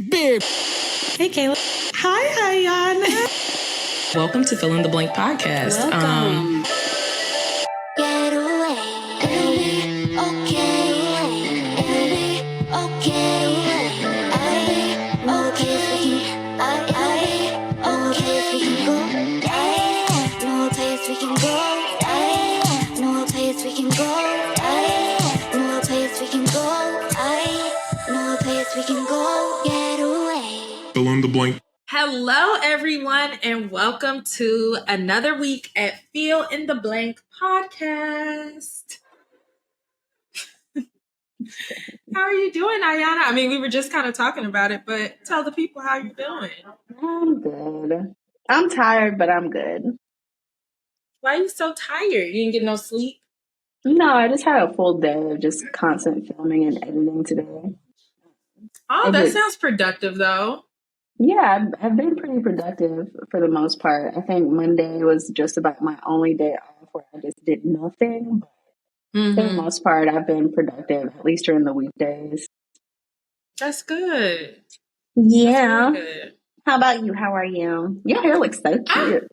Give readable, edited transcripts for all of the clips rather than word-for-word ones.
Babe. Hey, Kayla. Hi, Ayana. Welcome to Fill in the Blank podcast. Welcome. Get away, baby. Okay, baby. Okay, okay, we can go. No place we can go. No place we can go. No place we can go. No place we can go. Get away. Fill in the blank. Hello, everyone, and welcome to another week at Fill in the Blank podcast. How are you doing, Ayana? I mean, we were just kind of talking about it, but tell the people how you're doing. I'm good. I'm tired, but I'm good. Why are you so tired? You didn't get no sleep? No, I just had a full day of just constant filming and editing today. Oh, that sounds productive, though. Yeah, I've been pretty productive for the most part. I think Monday was just about my only day off where I just did nothing. But for the most part, I've been productive, at least during the weekdays. That's good. Yeah. That's really good. How about you? How are you? Your hair looks so cute.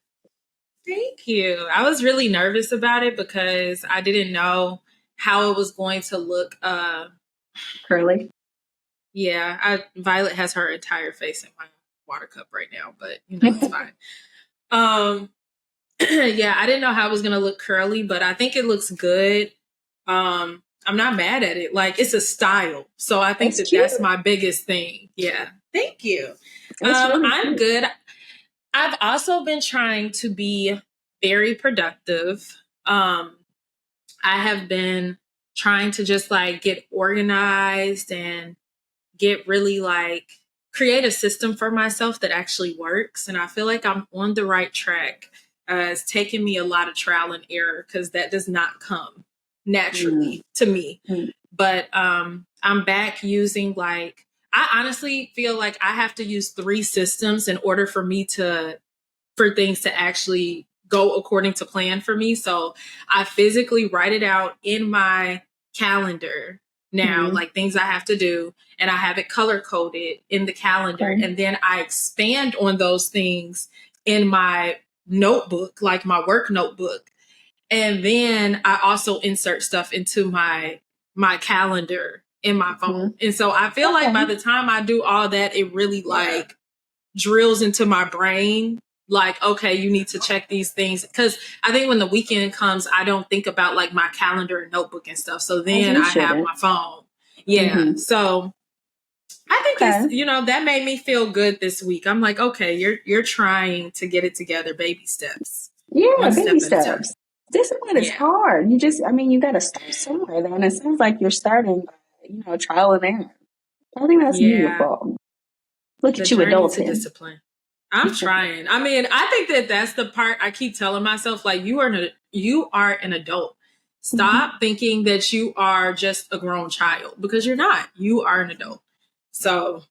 Thank you. I was really nervous about it because I didn't know how it was going to look. Curly. Yeah, Violet has her entire face in my water cup right now, but you know it's fine. Yeah, I didn't know how it was gonna look curly, but I think it looks good. I'm not mad at it. Like, it's a style, so I think that's my biggest thing. Yeah, thank you. Really I'm good. I've also been trying to be very productive. I have been trying to just like get organized and get really like create a system for myself that actually works. And I feel like I'm on the right track. It's taken me a lot of trial and error because that does not come naturally to me. But I'm back using like, I honestly feel like I have to use 3 systems in order for things to actually go according to plan for me. So I physically write it out in my calendar now, like things I have to do, and I have it color coded in the calendar. And then I expand on those things in my notebook, like my work notebook. And then I also insert stuff into my calendar in my phone. And so I feel like by the time I do all that, it really like drills into my brain. Like, okay, you need to check these things. Because I think when the weekend comes, I don't think about like my calendar and notebook and stuff. So then I have my phone. Yeah. So I think it's, that made me feel good this week. I'm like, okay, you're trying to get it together, baby steps. Yeah, baby steps. Discipline is hard. You got to start somewhere then. It sounds like you're starting, trial and error. I think that's beautiful. Look at you adulting. Discipline. I'm trying. I mean, I think that's the part I keep telling myself, like, you are an adult. Stop thinking that you are just a grown child, because you're not. You are an adult. So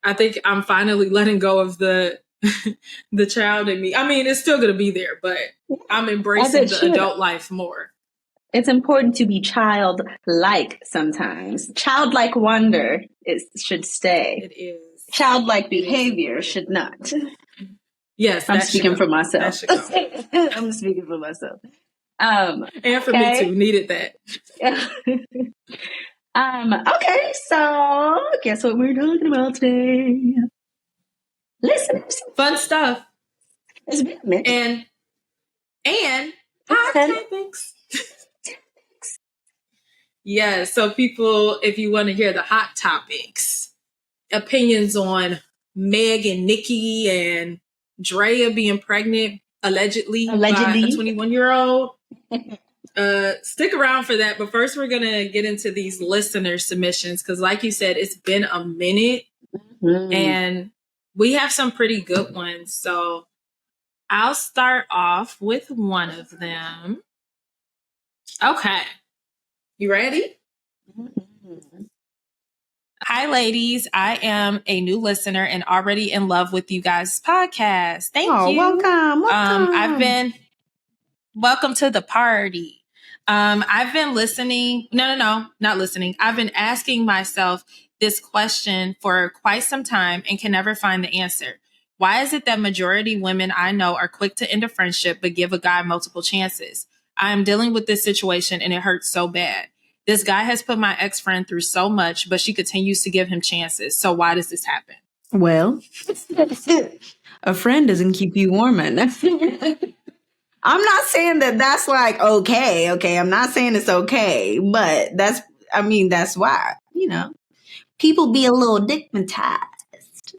I think I'm finally letting go of the child in me. I mean, it's still going to be there, but I'm embracing the adult life more. It's important to be childlike sometimes. Childlike wonder should stay. It is. Childlike behavior should not. Yes, I'm speaking for myself. I'm speaking for myself. And for me too. Needed that. Okay, so guess what we're talking about today? Listeners. Fun stuff. It's been a minute. And hot topics. Yeah, so people, if you want to hear the hot topics, opinions on Meg and Nicki and Drea being pregnant allegedly. by a 21-year-old. Stick around for that. But first, we're going to get into these listener submissions because, like you said, it's been a minute and we have some pretty good ones. So I'll start off with one of them. Okay. You ready? Hi, ladies. I am a new listener and already in love with you guys' podcast. Thank you. Welcome. Welcome to the party. I've been listening. No, not listening. I've been asking myself this question for quite some time and can never find the answer. Why is it that majority women I know are quick to end a friendship but give a guy multiple chances? I am dealing with this situation and it hurts so bad. This guy has put my ex-friend through so much, but she continues to give him chances. So why does this happen? Well, a friend doesn't keep you warm enough. I'm not saying that that's like okay. I'm not saying it's okay, but that's why, people be a little digmatized.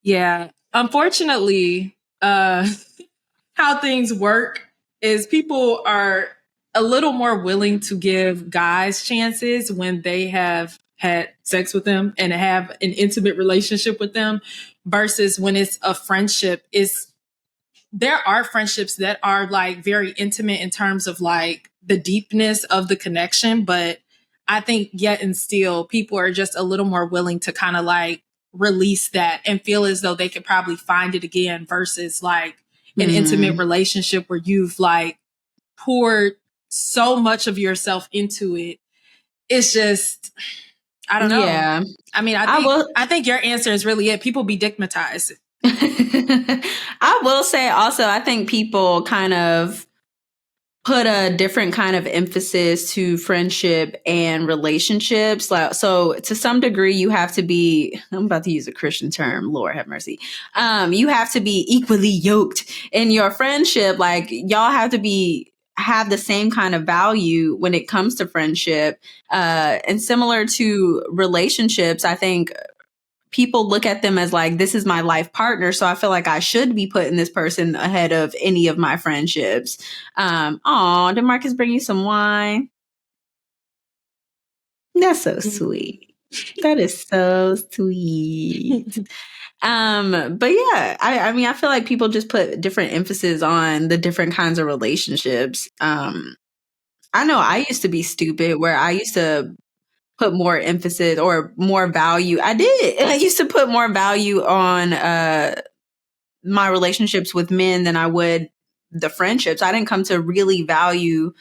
Yeah. Unfortunately, how things work is people are a little more willing to give guys chances when they have had sex with them and have an intimate relationship with them versus when it's a friendship. There are friendships that are like very intimate in terms of like the deepness of the connection, but I think yet and still people are just a little more willing to kind of like release that and feel as though they could probably find it again versus like an intimate relationship where you've like poured so much of yourself into it. It's just, I don't know. Yeah. I mean, I think your answer is really it. People be digmatized. I will say also, I think people kind of put a different kind of emphasis to friendship and relationships. Like, so to some degree, you have to be, I'm about to use a Christian term, Lord have mercy. You have to be equally yoked in your friendship. Like y'all have to have the same kind of value when it comes to friendship. And similar to relationships, I think people look at them as like, this is my life partner. So I feel like I should be putting this person ahead of any of my friendships. Did Marcus bring you some wine? That's so sweet. That is so sweet. But yeah, I mean, I feel like people just put different emphasis on the different kinds of relationships. I know I used to be stupid where I used to put more emphasis or more value. I used to put more value on my relationships with men than I would the friendships. I didn't come to really value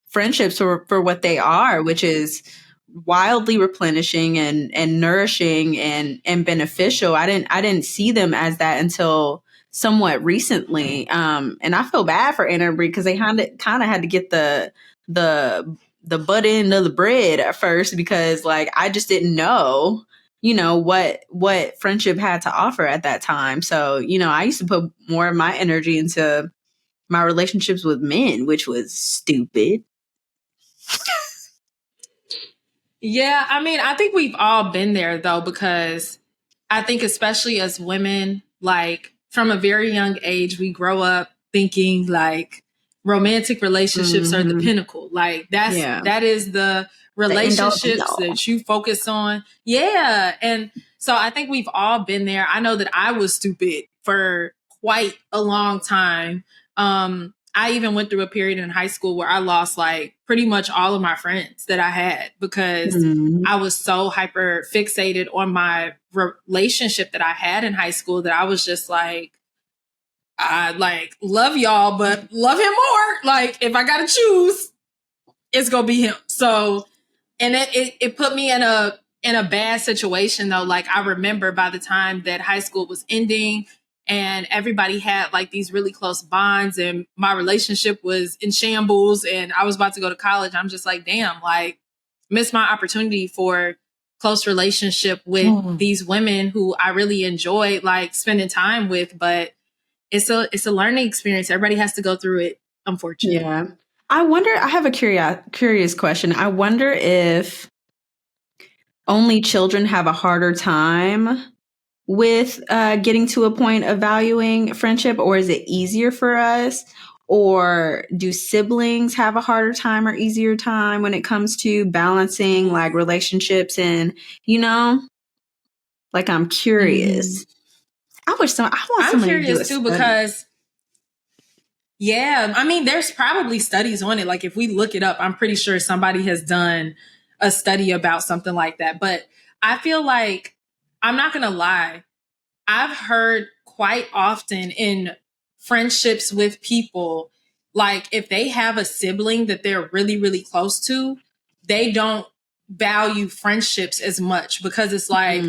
friendships for what they are, which is wildly replenishing and nourishing and beneficial. I didn't see them as that until somewhat recently. And I feel bad for Interbreed because they kind of had to get the butt end of the bread at first because like I just didn't know, what friendship had to offer at that time. So, I used to put more of my energy into my relationships with men, which was stupid. Yeah, I mean, I think we've all been there though, because I think especially as women, like from a very young age, we grow up thinking like romantic relationships are the pinnacle. Like that is the relationships that you focus on. Yeah. And so I think we've all been there. I know that I was stupid for quite a long time. I even went through a period in high school where I lost like pretty much all of my friends that I had because I was so hyper fixated on my relationship that I had in high school that I was just like, I like love y'all, but love him more. Like if I gotta choose, it's gonna be him. So, and it put me in a bad situation though. Like I remember by the time that high school was ending and everybody had like these really close bonds and my relationship was in shambles and I was about to go to college. I'm just like, damn, like missed my opportunity for close relationship with these women who I really enjoyed like spending time with. But it's a learning experience. Everybody has to go through it, unfortunately. Yeah. I have a curious question. I wonder if only children have a harder time with getting to a point of valuing friendship, or is it easier for us? Or do siblings have a harder time or easier time when it comes to balancing like relationships and, like I'm curious. I want somebody curious to do too because yeah, I mean, there's probably studies on it. Like if we look it up, I'm pretty sure somebody has done a study about something like that. But I feel like, I'm not going to lie, I've heard quite often in friendships with people, like if they have a sibling that they're really, really close to, they don't value friendships as much because it's like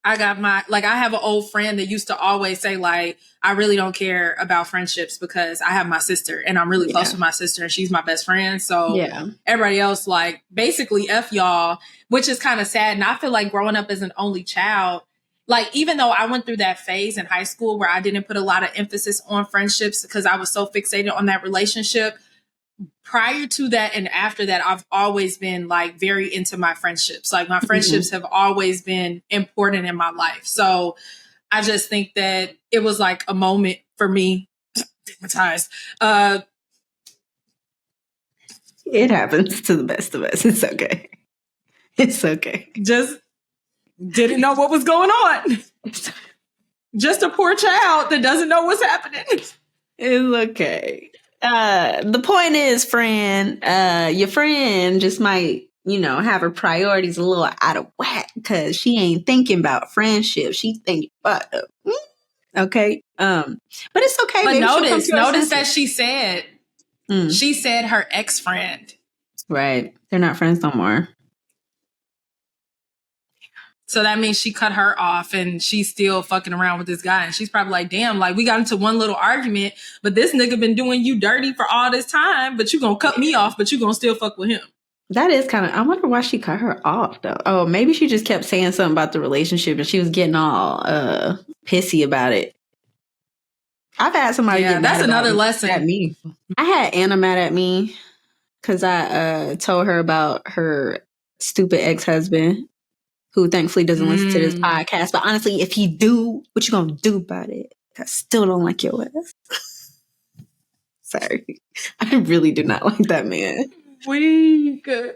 I got my, like, I have an old friend that used to always say, like, I really don't care about friendships because I have my sister and I'm really close with my sister and she's my best friend. So everybody else, like, basically F y'all, which is kind of sad. And I feel like growing up as an only child, like, even though I went through that phase in high school where I didn't put a lot of emphasis on friendships because I was so fixated on that relationship, prior to that and after that, I've always been like very into my friendships. Like my friendships have always been important in my life. So I just think that it was like a moment for me. Stigmatized. It happens to the best of us. It's okay. It's okay. Just didn't know what was going on. Just a poor child that doesn't know what's happening. It's okay. The point is, friend, your friend just might, have her priorities a little out of whack because she ain't thinking about friendship. She's thinking about okay. But it's okay. But baby. notice that she said her ex-friend. Right. They're not friends no more. So that means she cut her off and she's still fucking around with this guy. And she's probably like, damn, like we got into one little argument, but this nigga been doing you dirty for all this time, but you gonna cut me off, but you gonna still fuck with him. That is kind of, I wonder why she cut her off though. Oh, maybe she just kept saying something about the relationship and she was getting all pissy about it. I've had somebody get mad that's another lesson at me. I had Anna mad at me because I told her about her stupid ex-husband, who thankfully doesn't listen to this podcast. But honestly, if he do, what you gonna do about it? I still don't like your ass. Sorry. I really do not like that man.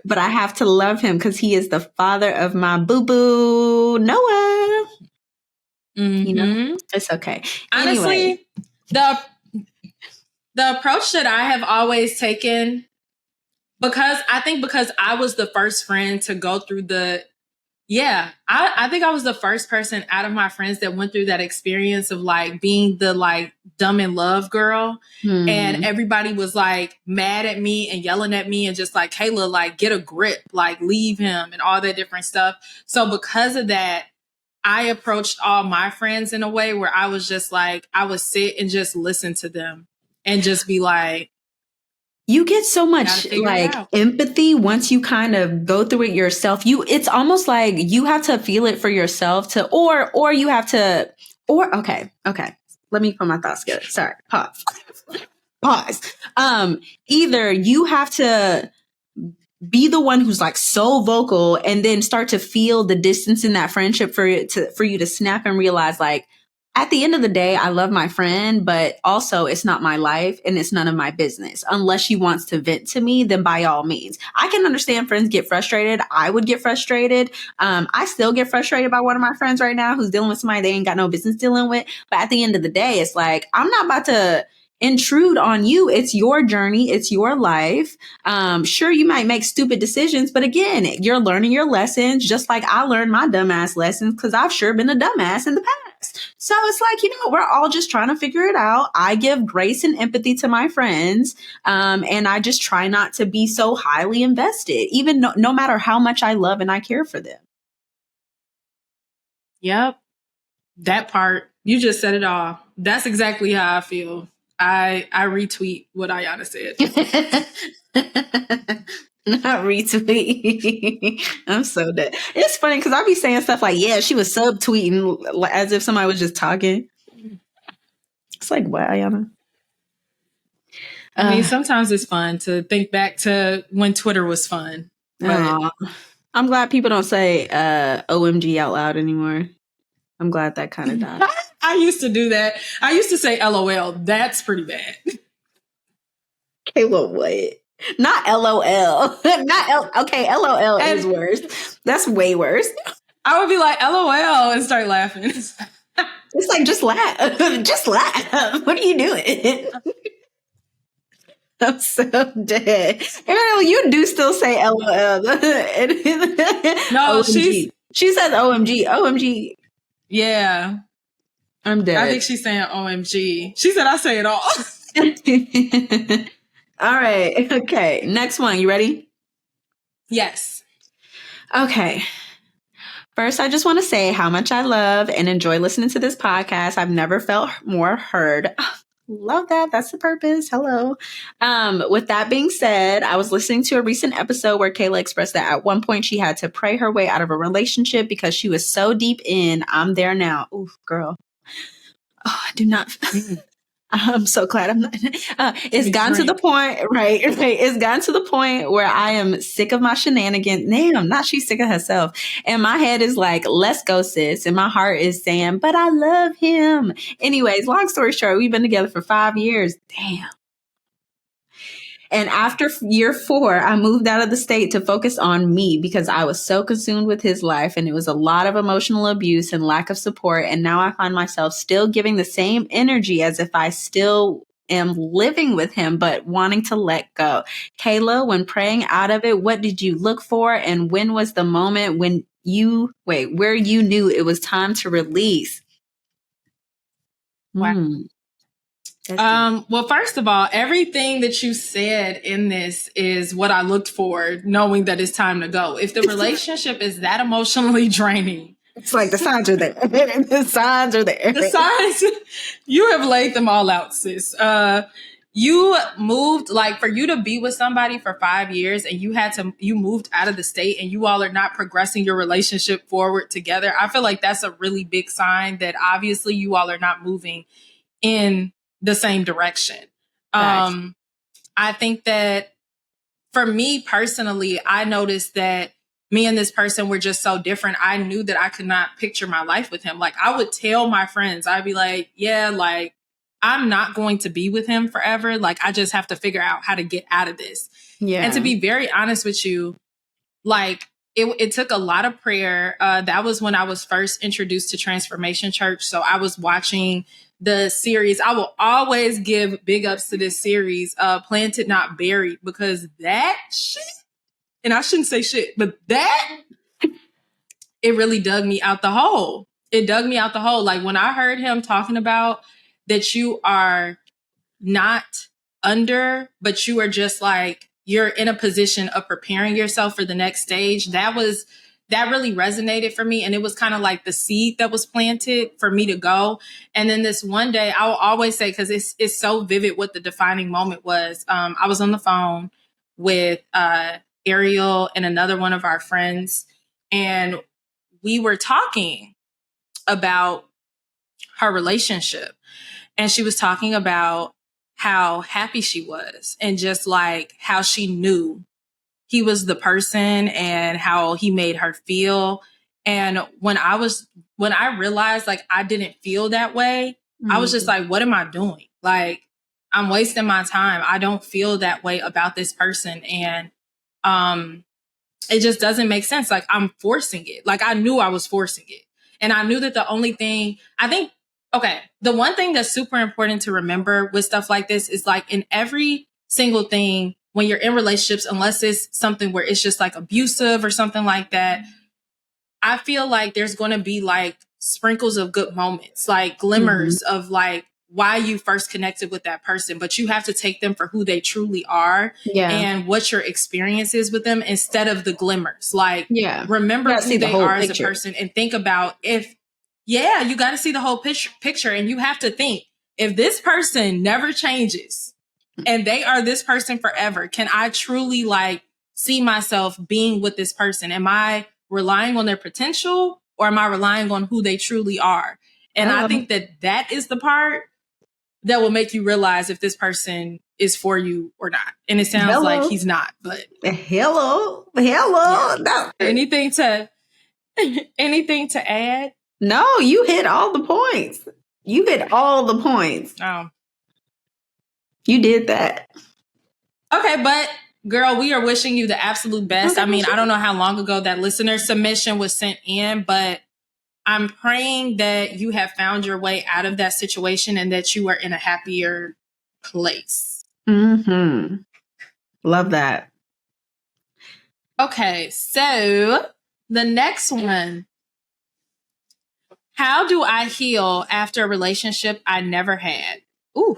But I have to love him because he is the father of my boo-boo, Noah. It's okay. Honestly, anyway. the approach that I have always taken, because I was the first friend to go through I think I was the first person out of my friends that went through that experience of like being the like dumb in love girl. And everybody was like mad at me and yelling at me and just like, Kayla, like get a grip, like leave him and all that different stuff. So because of that, I approached all my friends in a way where I was just like, I would sit and just listen to them and just be like, you get so much like empathy once you kind of go through it yourself. It's almost like you have to feel it for yourself or you have to, okay. Let me put my thoughts together. Sorry. Pause. Either you have to be the one who's like so vocal and then start to feel the distance in that friendship for you to snap and realize like, at the end of the day, I love my friend, but also it's not my life and it's none of my business. Unless she wants to vent to me, then by all means. I can understand friends get frustrated. I would get frustrated. I still get frustrated by one of my friends right now who's dealing with somebody they ain't got no business dealing with. But at the end of the day, it's like, I'm not about to intrude on you. It's your journey. It's your life. Sure, you might make stupid decisions, but again, you're learning your lessons just like I learned my dumbass lessons because I've sure been a dumbass in the past. So it's like, we're all just trying to figure it out. I give grace and empathy to my friends. And I just try not to be so highly invested, even no matter how much I love and I care for them. Yep. That part, you just said it all. That's exactly how I feel. I retweet what Ayana said. Not retweet. I'm so dead. It's funny because I be saying stuff like, yeah, she was subtweeting as if somebody was just talking. It's like, wow, Ayana. I mean, sometimes it's fun to think back to when Twitter was fun. But I'm glad people don't say OMG out loud anymore. I'm glad that kind of died. I used to do that. I used to say LOL. That's pretty bad. Kayla, what? Not LOL. Okay, LOL is worse. That's way worse. I would be like, LOL, and start laughing. It's like, just laugh. Just laugh. What are you doing? I'm so dead. Ariel, you do still say LOL. No, OMG. She says OMG. OMG. Yeah. I'm dead. I think she's saying OMG. She said I say it all. All right. Okay. Next one. You ready? Yes. Okay. First, I just want to say how much I love and enjoy listening to this podcast. I've never felt more heard. Love that. That's the purpose. Hello. With that being said, I was listening to a recent episode where Kayla expressed that at one point she had to pray her way out of a relationship because she was so deep in I'm there now. Ooh, girl. Oh, I do not. I'm so glad I'm not. It's gotten to the point, right? It's gotten to the point where I am sick of my shenanigans. Damn, not she's sick of herself. And my head is like, let's go, sis. And my heart is saying, but I love him. Anyways, long story short, we've been together for 5 years. Damn. And after year 4, I moved out of the state to focus on me because I was so consumed with his life and it was a lot of emotional abuse and lack of support. And now I find myself still giving the same energy as if I still am living with him, but wanting to let go. Kayla, when praying out of it, what did you look for? And when was the moment when where you knew it was time to release? Wow. Well, first of all, everything that you said in this is what I looked for, knowing that it's time to go. If the relationship is that emotionally draining, it's like the signs are there. The signs are there. The signs, you have laid them all out, sis. You moved, like, for you to be with somebody for 5 years and you moved out of the state and you all are not progressing your relationship forward together. I feel like that's a really big sign that obviously you all are not moving in the same direction. I think that for me personally, I noticed that me and this person were just so different. I knew that I could not picture my life with him. Like, I would tell my friends, I'd be like, yeah, like, I'm not going to be with him forever. Like, I just have to figure out how to get out of this. Yeah. And to be very honest with you, like, it took a lot of prayer. That was when I was first introduced to Transformation Church. So I was watching the series. I will always give big ups to this series, Planted Not Buried, because that shit, and I shouldn't say shit, but that, it really dug me out the hole. It dug me out the hole. Like, when I heard him talking about that you are not under, but you are just like, you're in a position of preparing yourself for the next stage. That really resonated for me. And it was kind of like the seed that was planted for me to go. And then this one day, I will always say, because it's so vivid what the defining moment was. I was on the phone with Ariel and another one of our friends, and we were talking about her relationship. And she was talking about how happy she was and just like how she knew he was the person and how he made her feel. And when I realized like I didn't feel that way, I was just like, what am I doing? Like, I'm wasting my time. I don't feel that way about this person. And it just doesn't make sense. Like, I'm forcing it. Like, I knew I was forcing it. And I knew that the only thing, the one thing that's super important to remember with stuff like this is, like, in every single thing, when you're in relationships, unless it's something where it's just like abusive or something like that, I feel like there's going to be like sprinkles of good moments, like glimmers of like why you first connected with that person, but you have to take them for who they truly are and what your experience is with them instead of the glimmers. Like, remember who they are as a person and think about you got to see the whole picture. And you have to think, if this person never changes and they are this person forever, can I truly like see myself being with this person? Am I relying on their potential or am I relying on who they truly are? And I think that is the part that will make you realize if this person is for you or not. And it sounds like he's not, but hello. Yeah. No. Anything to add? No, you hit all the points. Oh. You did that. Okay, but girl, we are wishing you the absolute best. I mean, I don't know how long ago that listener submission was sent in, but I'm praying that you have found your way out of that situation and that you are in a happier place. Love that. Okay, so the next one. How do I heal after a relationship I never had? Ooh.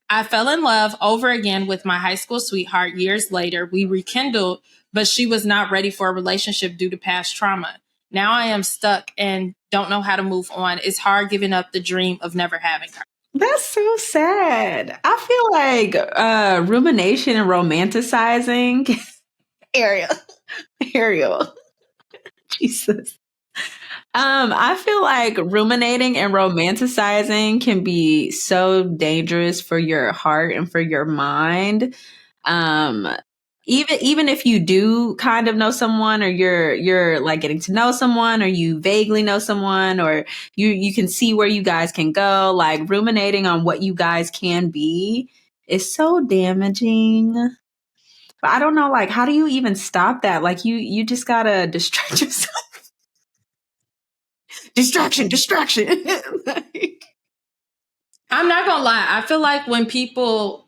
I fell in love over again with my high school sweetheart years later. We rekindled, but she was not ready for a relationship due to past trauma. Now I am stuck and don't know how to move on. It's hard giving up the dream of never having her. That's so sad. I feel like rumination and romanticizing. Ariel. Jesus. I feel like ruminating and romanticizing can be so dangerous for your heart and for your mind. Even if you do kind of know someone, or you're like getting to know someone, or you vaguely know someone, or you can see where you guys can go, like ruminating on what you guys can be is so damaging. But I don't know, like, how do you even stop that? Like, you just gotta distract yourself. Distraction. Like, I'm not gonna lie. I feel like when people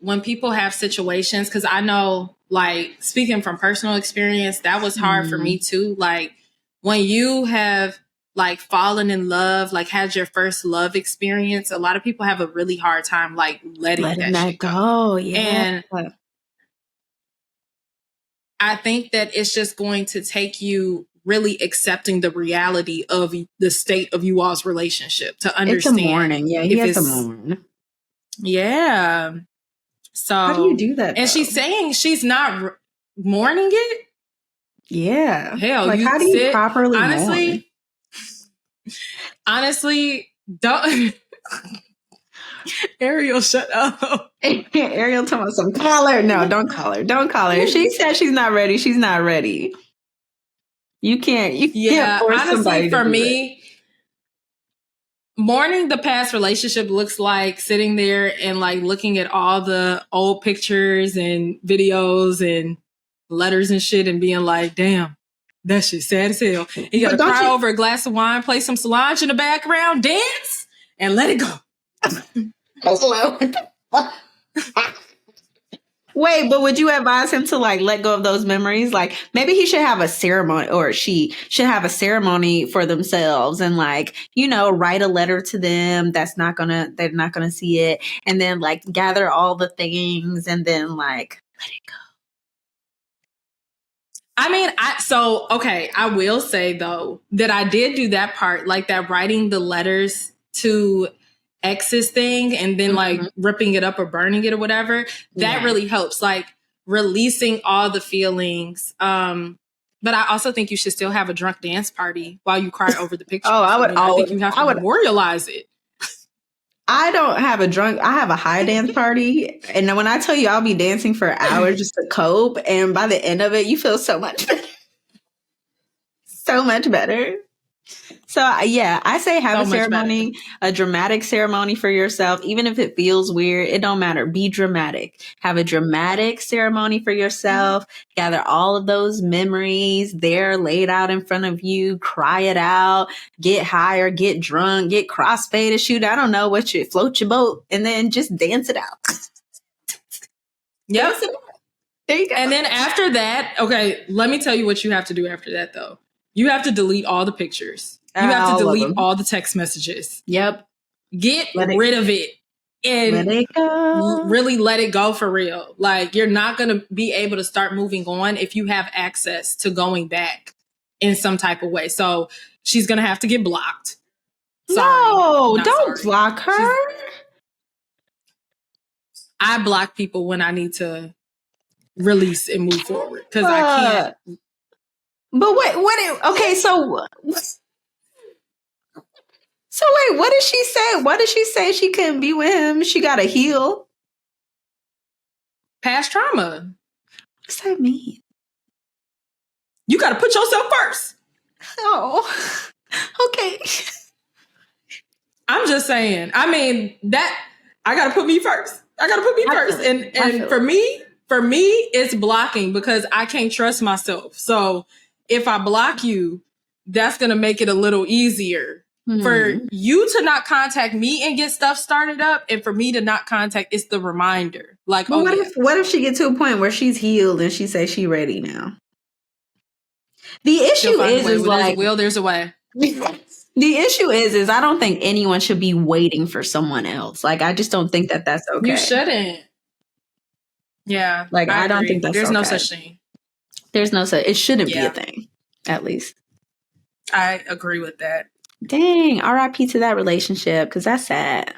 have situations, because I know, like, speaking from personal experience, that was hard for me too. Like, when you have like fallen in love, like had your first love experience, a lot of people have a really hard time like letting that shit go. Yeah. And I think that it's just going to take you really accepting the reality of the state of you all's relationship to understand. It's a mourning. Yeah, he has to mourn. Yeah. So how do you do that? And she's saying she's not mourning it. Yeah. Hell, like, how do you properly mourn? Honestly, don't. Ariel, shut up. Ariel, tell me some. Call her. No, don't call her. Don't call her. If she said she's not ready, she's not ready. You can't force honestly, somebody for to me, mourning the past relationship looks like sitting there and like looking at all the old pictures and videos and letters and shit and being like, damn, that shit sad as hell. You gotta cry over a glass of wine, play some Solange in the background, dance, and let it go. Hello. Wait, but would you advise him to like let go of those memories? Like, maybe he should have a ceremony, or she should have a ceremony for themselves, and like, write a letter to them they're not gonna see it, and then like gather all the things and then like let it go. I mean, I will say though that I did do that part, like that writing the letters to exes thing and then like ripping it up or burning it or whatever. That really helps, like releasing all the feelings. But I also think you should still have a drunk dance party while you cry over the picture. I think you have to memorialize it. I don't have I have a high dance party. And when I tell you I'll be dancing for hours just to cope, and by the end of it, you feel so much better. So much better. So yeah, I say have a ceremony, a dramatic ceremony for yourself. Even if it feels weird, it don't matter. Be dramatic. Have a dramatic ceremony for yourself. Gather all of those memories there laid out in front of you. Cry it out. Get high or get drunk. Get crossfaded, shoot. I don't know what you float your boat, and then just dance it out. Yep. There you go. And then after that, okay, let me tell you what you have to do after that though. You have to delete all the pictures. You have to delete all the text messages. Yep. Get rid of it and really let it go for real. Like, you're not going to be able to start moving on if you have access to going back in some type of way. So she's going to have to get blocked. Don't block her. I block people when I need to release and move forward because I can't. But wait, okay, so wait, what did she say? What did she say she couldn't be with him? She got to heal. Past trauma. What's that mean? You got to put yourself first. Oh, okay. I'm just saying. I mean, that I got to put me first. And for me, it's blocking because I can't trust myself. So if I block you, that's going to make it a little easier. For you to not contact me and get stuff started up, and for me to not contact, it's the reminder. Like, what if she gets to a point where she's healed and she says she's ready now? The issue is like, there's a way. The issue is I don't think anyone should be waiting for someone else. Like, I just don't think that that's okay. You shouldn't. Yeah, like I don't think that's there's okay. no such thing. There's no such. It shouldn't be a thing, at least. I agree with that. Dang, R.I.P. to that relationship, because that's sad.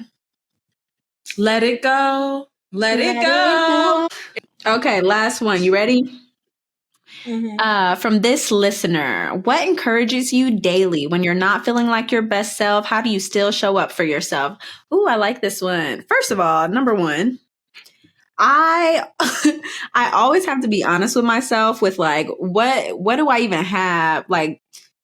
Let it go. Let it go. Okay, last one. You ready? From this listener, what encourages you daily when you're not feeling like your best self? How do you still show up for yourself? Ooh, I like this one. First of all, number one, I I always have to be honest with myself with like what do I even have? Like,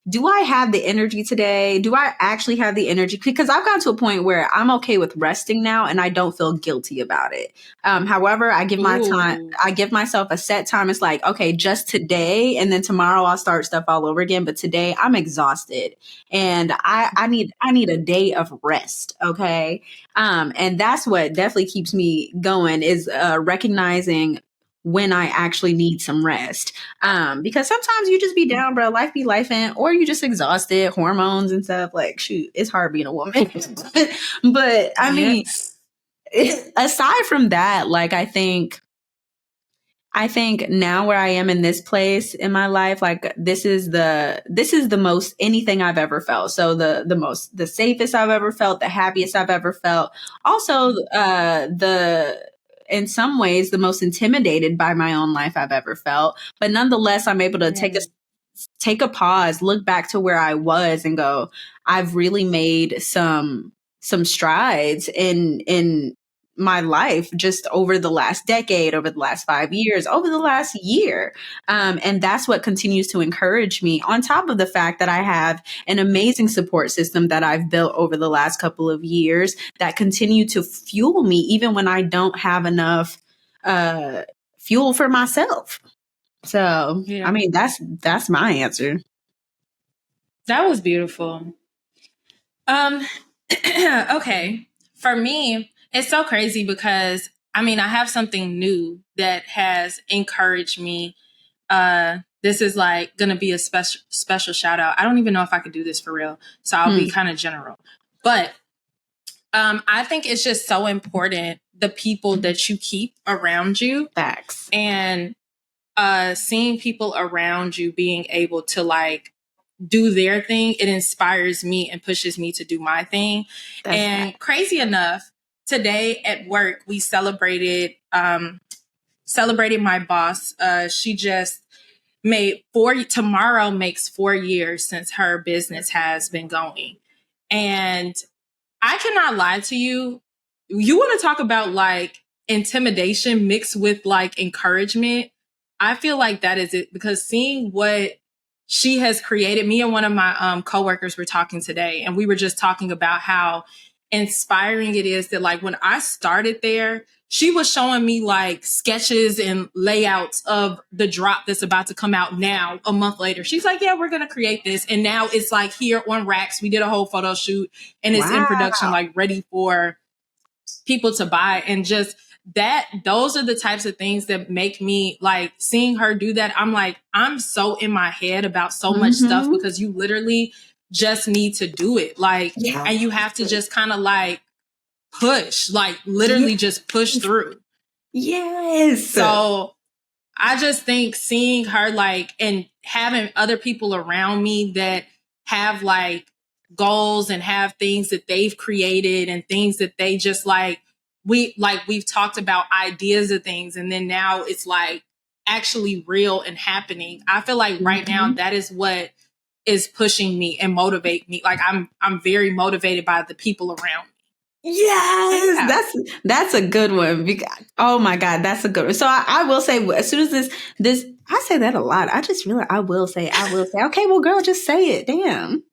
do I have the energy today? Do I actually have the energy? Because I've gotten to a point where I'm okay with resting now and I don't feel guilty about it. However, I give myself a set time. It's like, okay, just today. And then tomorrow I'll start stuff all over again. But today I'm exhausted and I need a day of rest. Okay. And that's what definitely keeps me going is recognizing when I actually need some rest. Because sometimes you just be down, bro. Life be lifing, or you just exhausted, hormones and stuff. Like, shoot, it's hard being a woman. But I mean, aside from that, like, I think now where I am in this place in my life, like this is the most anything I've ever felt. So the safest I've ever felt, the happiest I've ever felt. Also, in some ways, the most intimidated by my own life I've ever felt. But nonetheless, I'm able to take a pause, look back to where I was and go, I've really made some strides in my life just over the last decade, over the last 5 years, over the last year. And that's what continues to encourage me, on top of the fact that I have an amazing support system that I've built over the last couple of years that continue to fuel me even when I don't have enough fuel for myself. So, I mean, that's my answer. That was beautiful. Okay. For me, it's so crazy because I mean, I have something new that has encouraged me. This is like going to be a special shout out. I don't even know if I could do this for real. So I'll be kind of general. But I think it's just so important, the people that you keep around you. Facts. And seeing people around you being able to like do their thing, it inspires me and pushes me to do my thing. And crazy enough, today at work, we celebrated my boss. She just tomorrow makes 4 years since her business has been going. And I cannot lie to you. You want to talk about like intimidation mixed with like encouragement. I feel like that is it, because seeing what she has created, me and one of my coworkers were talking today, and we were just talking about how inspiring it is that like when I started there, she was showing me like sketches and layouts of the drop that's about to come out now, a month later. She's like, yeah, we're going to create this. And now it's like here on racks. We did a whole photo shoot and it's in production, like ready for people to buy. And just those are the types of things that make me like seeing her do that. I'm like, I'm so in my head about so much stuff because you literally just need to do it. Like, and you have to just kind of like push, like literally just push through. Yes. So I just think seeing her like, and having other people around me that have like goals and have things that they've created and things that they just like, we've talked about ideas of things, and then now it's like actually real and happening. I feel like right now that is what is pushing me and motivate me. Like I'm very motivated by the people around me. Yes, that's a good one. Oh my God, that's a good one. So I will say, as soon as this, I say that a lot. I just realized I will say. Okay, well, girl, just say it. Damn.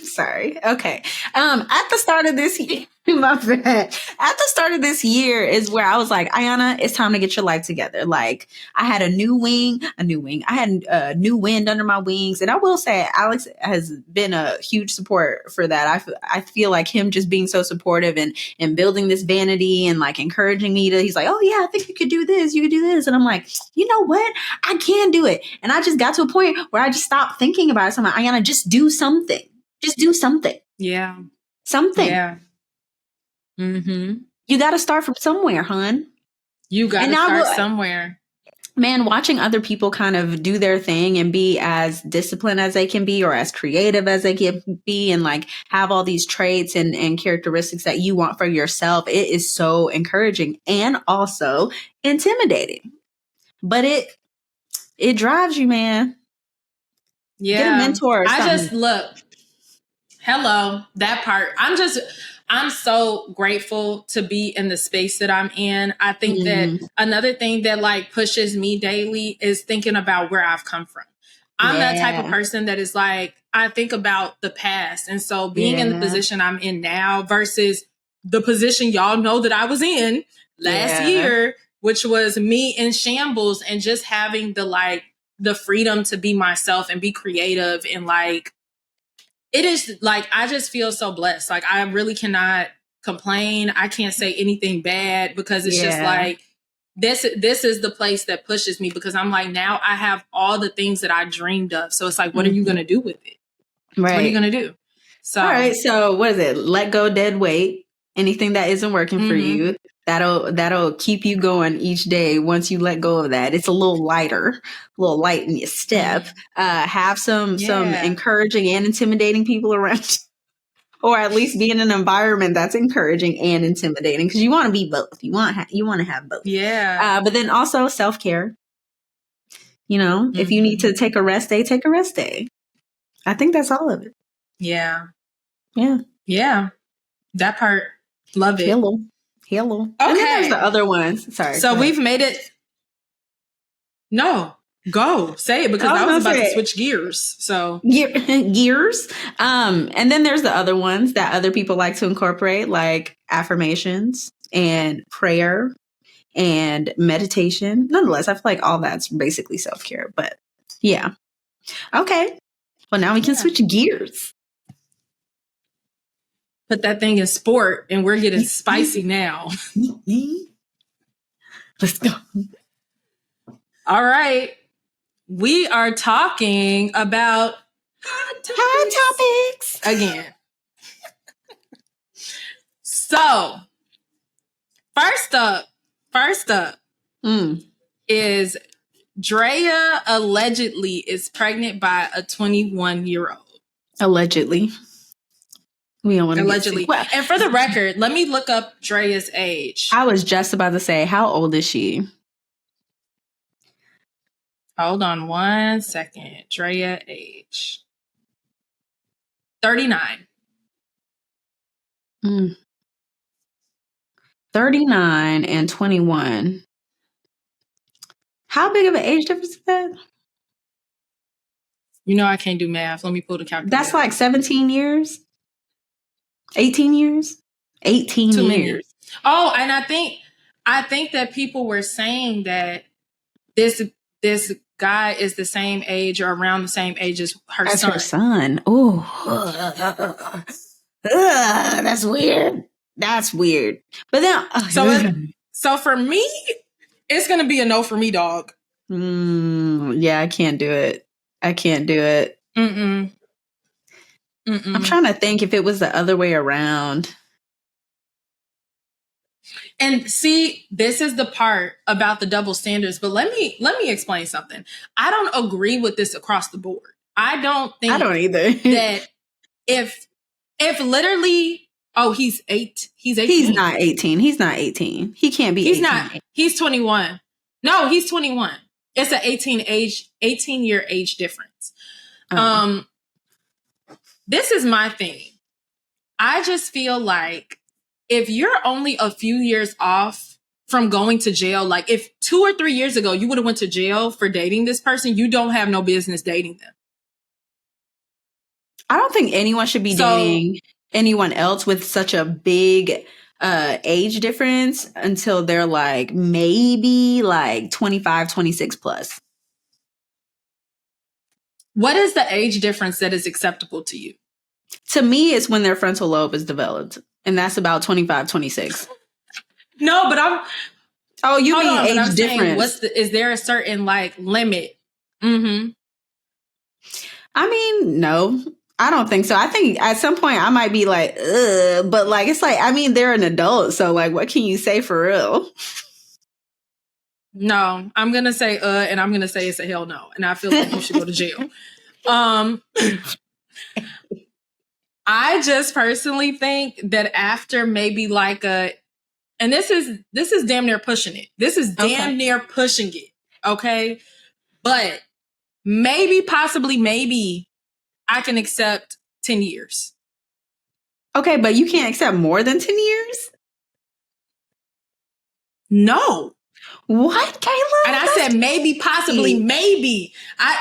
Sorry. Okay. At the start of this year, my bad. At the start of this year is where I was like, Ayana, it's time to get your life together. Like, I had a new wing. I had a new wind under my wings. And I will say, Alex has been a huge support for that. I feel like him just being so supportive and building this vanity and like encouraging me he's like, oh yeah, I think you could do this. You could do this. And I'm like, you know what? I can do it. And I just got to a point where I just stopped thinking about it. So I'm like, Ayana, just do something. Just do something. Yeah. Something. Yeah. You got to start from somewhere, hon. You got to start somewhere. man, watching other people kind of do their thing and be as disciplined as they can be or as creative as they can be and like have all these traits and characteristics that you want for yourself, it is so encouraging and also intimidating. But it drives you, man. Yeah. Get a mentor or something. I just look. Hello, that part. I'm so grateful to be in the space that I'm in. I think that another thing that like pushes me daily is thinking about where I've come from. I'm that type of person that is like, I think about the past. And so being in the position I'm in now versus the position y'all know that I was in last year, which was me in shambles, and just having the freedom to be myself and be creative and like, it is like, I just feel so blessed. Like, I really cannot complain. I can't say anything bad because it's just like, this is the place that pushes me, because I'm like, now I have all the things that I dreamed of. So it's like, what are you going to do with it? Right. What are you going to do? So, all right. So what is it? Let go dead weight. Anything that isn't working for you, that'll keep you going each day. Once you let go of that, it's a little light in your step. Have some encouraging and intimidating people around, or at least be in an environment that's encouraging and intimidating, because you want to be both. You want to have both. Yeah. But then also self-care. You know, if you need to take a rest day, take a rest day. I think that's all of it. Yeah. Yeah. Yeah. That part. Love it. Hello. Okay. And then there's the other ones. Sorry. So we've made it. No, go say it, because I was about to switch gears. So gears. And then there's the other ones that other people like to incorporate, like affirmations and prayer and meditation. Nonetheless, I feel like all that's basically self-care. But yeah. Okay. Well, now we can switch gears. Put that thing in sport, and we're getting spicy now. Let's go. All right. We are talking about hot topics again. So, first up is Drea allegedly is pregnant by a 21-year-old. Allegedly. We don't want to allegedly. And for the record, let me look up Drea's age. I was just about to say, how old is she? Hold on 1 second. Drea age. 39. 39 and 21. How big of an age difference is that? You know I can't do math. Let me pull the calculator. That's like 17 years? 18 years? 18 Too years. many. Oh, and I think that people were saying that this guy is the same age or around the same age as her son. Her son. Oh, that's weird. That's weird. But then, so for me, it's gonna be a no for me, dog. Yeah, I can't do it. I'm trying to think if it was the other way around. And see, this is the part about the double standards, but let me explain something. I don't agree with this across the board. I don't either. That if literally, he's 8. He's 18. He's not 18. He's not 18. He can't be 18. He's not. He's 21. No, he's 21. It's an 18-year age difference. This is my thing. I just feel like if you're only a few years off from going to jail, like if 2 or 3 years ago you would have went to jail for dating this person, you don't have no business dating them. I don't think anyone should be dating anyone else with such a big age difference until they're like maybe like 25, 26 plus. What is the age difference that is acceptable to you? To me, it's when their frontal lobe is developed. And that's about 25, 26. No, but I'm... Oh, you mean age difference. Is there a certain like limit? I mean, no. I don't think so. I think at some point I might be like, ugh. But like, it's like, I mean, they're an adult. So like, what can you say for real? No, I'm gonna say and I'm gonna say it's a hell no, and I feel like you should go to jail. I just personally think that after maybe like and this is damn near pushing it. This is damn near pushing it. Okay, but maybe, possibly, maybe I can accept 10 years. Okay, but you can't accept more than 10 years? No. What, Kayla? And I said maybe, possibly, maybe. I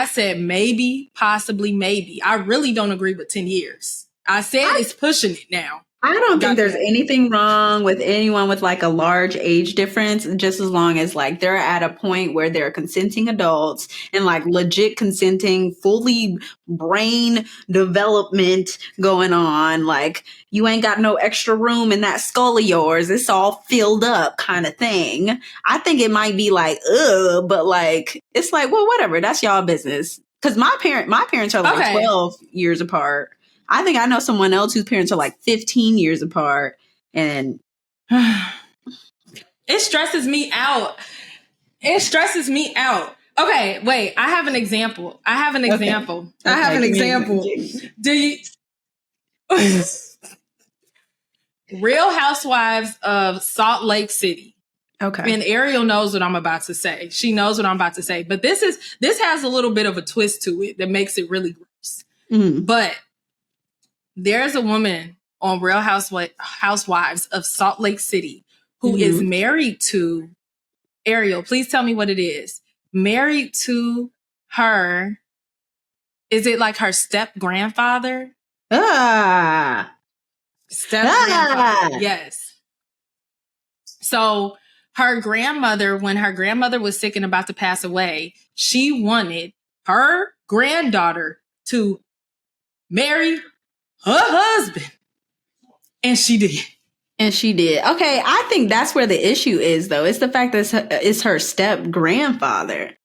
said maybe, possibly, maybe. I really don't agree with 10 years. I said it's pushing it now. I don't think there's anything wrong with anyone with like a large age difference, just as long as like they're at a point where they're consenting adults and like legit consenting, fully brain development going on. Like you ain't got no extra room in that skull of yours. It's all filled up kind of thing. I think it might be like, but like, it's like, well, whatever. That's y'all business. Cause my parents are like 12 years apart. I think I know someone else whose parents are like 15 years apart, and it stresses me out. It stresses me out. Okay, wait. I have an example. Do you Real Housewives of Salt Lake City? Okay. And Ariel knows what I'm about to say. She knows what I'm about to say. But this has a little bit of a twist to it that makes it really gross. Mm-hmm. But there's a woman on Real Housewives of Salt Lake City who is married to Ariel. Please tell me what it is. Married to her. Is it like her step grandfather? Step grandfather. Yes. So her grandmother, when her grandmother was sick and about to pass away, she wanted her granddaughter to marry her husband. And she did. Okay, I think that's where the issue is, though. It's the fact that it's her step grandfather.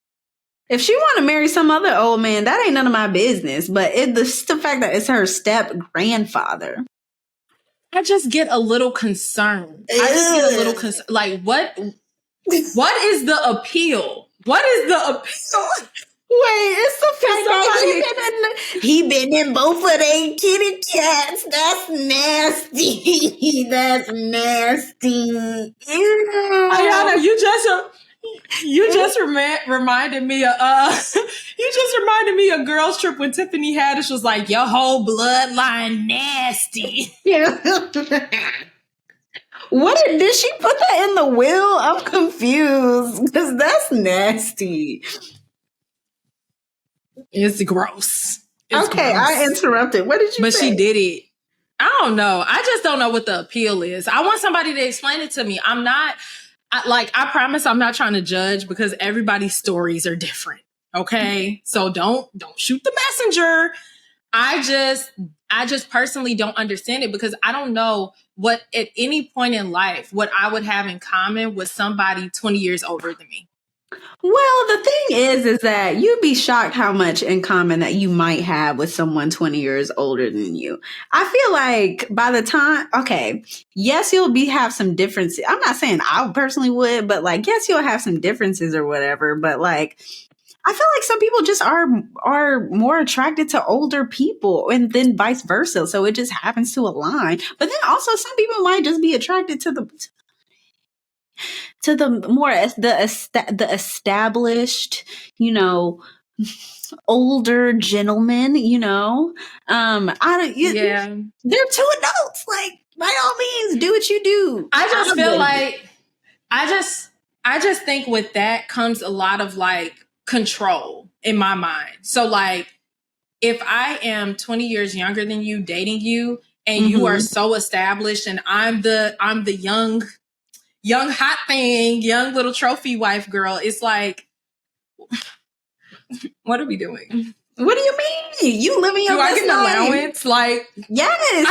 If she want to marry some other old man, that ain't none of my business. But it's the fact that it's her step grandfather. I just get a little concerned. Like, what is the appeal? What is the appeal? Wait, it's the fact that he been in both of they kitty cats. That's nasty. That's nasty. Ayana, you just reminded me of Girls Trip when Tiffany Haddish was like, your whole bloodline nasty. Yeah. Did she put that in the will? I'm confused because that's nasty. It's gross. Okay, gross. I interrupted. What did you say? But she did it. I don't know. I just don't know what the appeal is. I want somebody to explain it to me. I promise I'm not trying to judge because everybody's stories are different. Okay? So don't shoot the messenger. I just personally don't understand it because I don't know what at any point in life what I would have in common with somebody 20 years older than me. Well, the thing is that you'd be shocked how much in common that you might have with someone 20 years older than you. I feel like by the time, yes, you'll have some differences. I'm not saying I personally would, but like, yes, you'll have some differences or whatever. But like, I feel like some people just are more attracted to older people and then vice versa. So it just happens to align. But then also some people might just be attracted to the more the established, older gentlemen, they're two adults. Like, by all means, do what you do. I just feel like I just think with that comes a lot of like control in my mind. So like if I am 20 years younger than you, dating you, and you are so established and I'm the young hot thing, young little trophy wife girl, it's like, what are we doing? What do you mean? You living your best life. Do I get an allowance? Like, yes.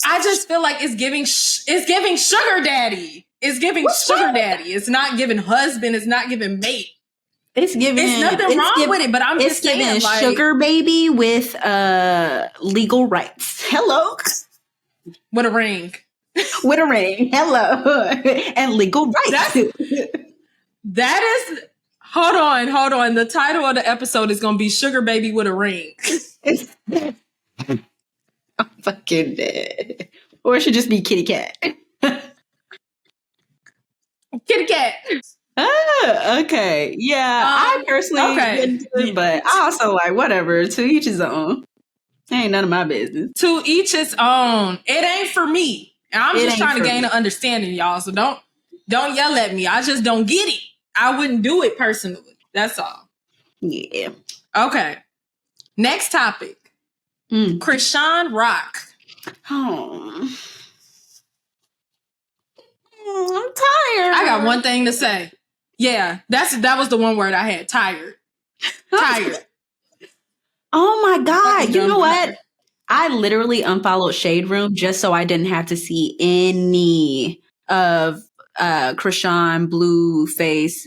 I just feel like it's giving sugar daddy. It's giving sugar daddy. It's not giving husband. It's not giving mate. It's nothing wrong with it, but I'm just saying, like, Sugarbaby with legal rights. Hello, with a ring. with a ring. Hello. And legal rights. That is, hold on. The title of the episode is going to be Sugarbaby with a ring. I'm fucking dead. Or it should just be kitty cat. Kitty cat. Oh, okay. Yeah, I personally wouldn't do it, but I also like, whatever, to each his own. Ain't none of my business. To each his own. It ain't for me. And I'm just trying to gain an understanding, y'all. So don't yell at me. I just don't get it. I wouldn't do it personally. That's all. Yeah. Okay. Next topic. Krishan Rock. Oh. I'm tired. I got one thing to say. Yeah, that was the one word I had. Tired. Tired. Oh my God. You know what? I literally unfollowed Shade Room just so I didn't have to see any of Krishan Blueface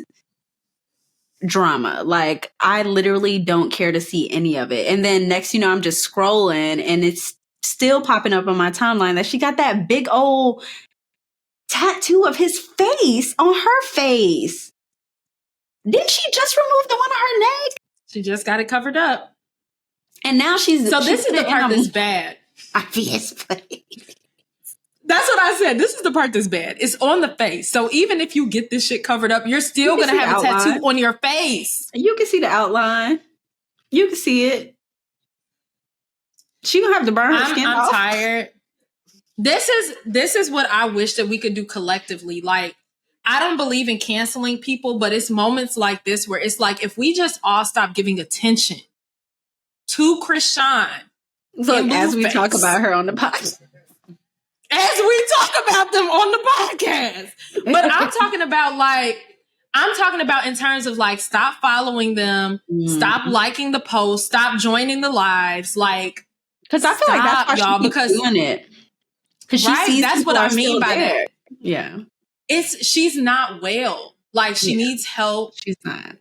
drama. Like, I literally don't care to see any of it. And then next, I'm just scrolling and it's still popping up on my timeline that she got that big old tattoo of his face on her face. Didn't she just remove the one on her neck? She just got it covered up. And now she's... So this is the part that's bad. Obviously. That's what I said. This is the part that's bad. It's on the face. So even if you get this shit covered up, you're still going to have a tattoo on your face. You can see the outline. You can see it. She going to have to burn her skin off. I'm tired. This is what I wish that we could do collectively. Like, I don't believe in canceling people, but it's moments like this where it's like, if we just all stop giving attention to Krishan. Look, as we talk about her on the podcast. As we talk about them on the podcast. But I'm talking about in terms of like, stop following them, stop liking the posts, stop joining the lives. Like, because I feel like that's why y'all because doing it. Because she sees that's what I mean by there. that. Yeah. She's not well. Like, she needs help. She's not.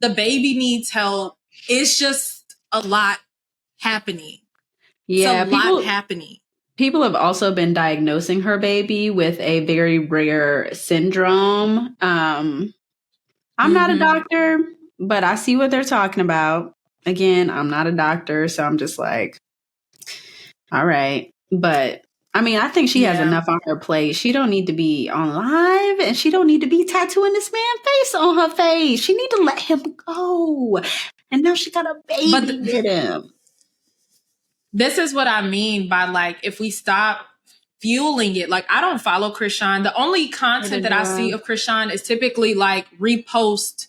The baby needs help. It's just a lot happening. Yeah. It's a lot happening. People have also been diagnosing her baby with a very rare syndrome. I'm not a doctor, but I see what they're talking about. Again, I'm not a doctor, so I'm just like, all right. But I mean, I think she has enough on her plate. She don't need to be on live, and she don't need to be tattooing this man's face on her face. She need to let him go. And now she got a baby with him. This is what I mean by, like, if we stop fueling it. Like, I don't follow Krishan. The only content that I see of Krishan is typically like reposted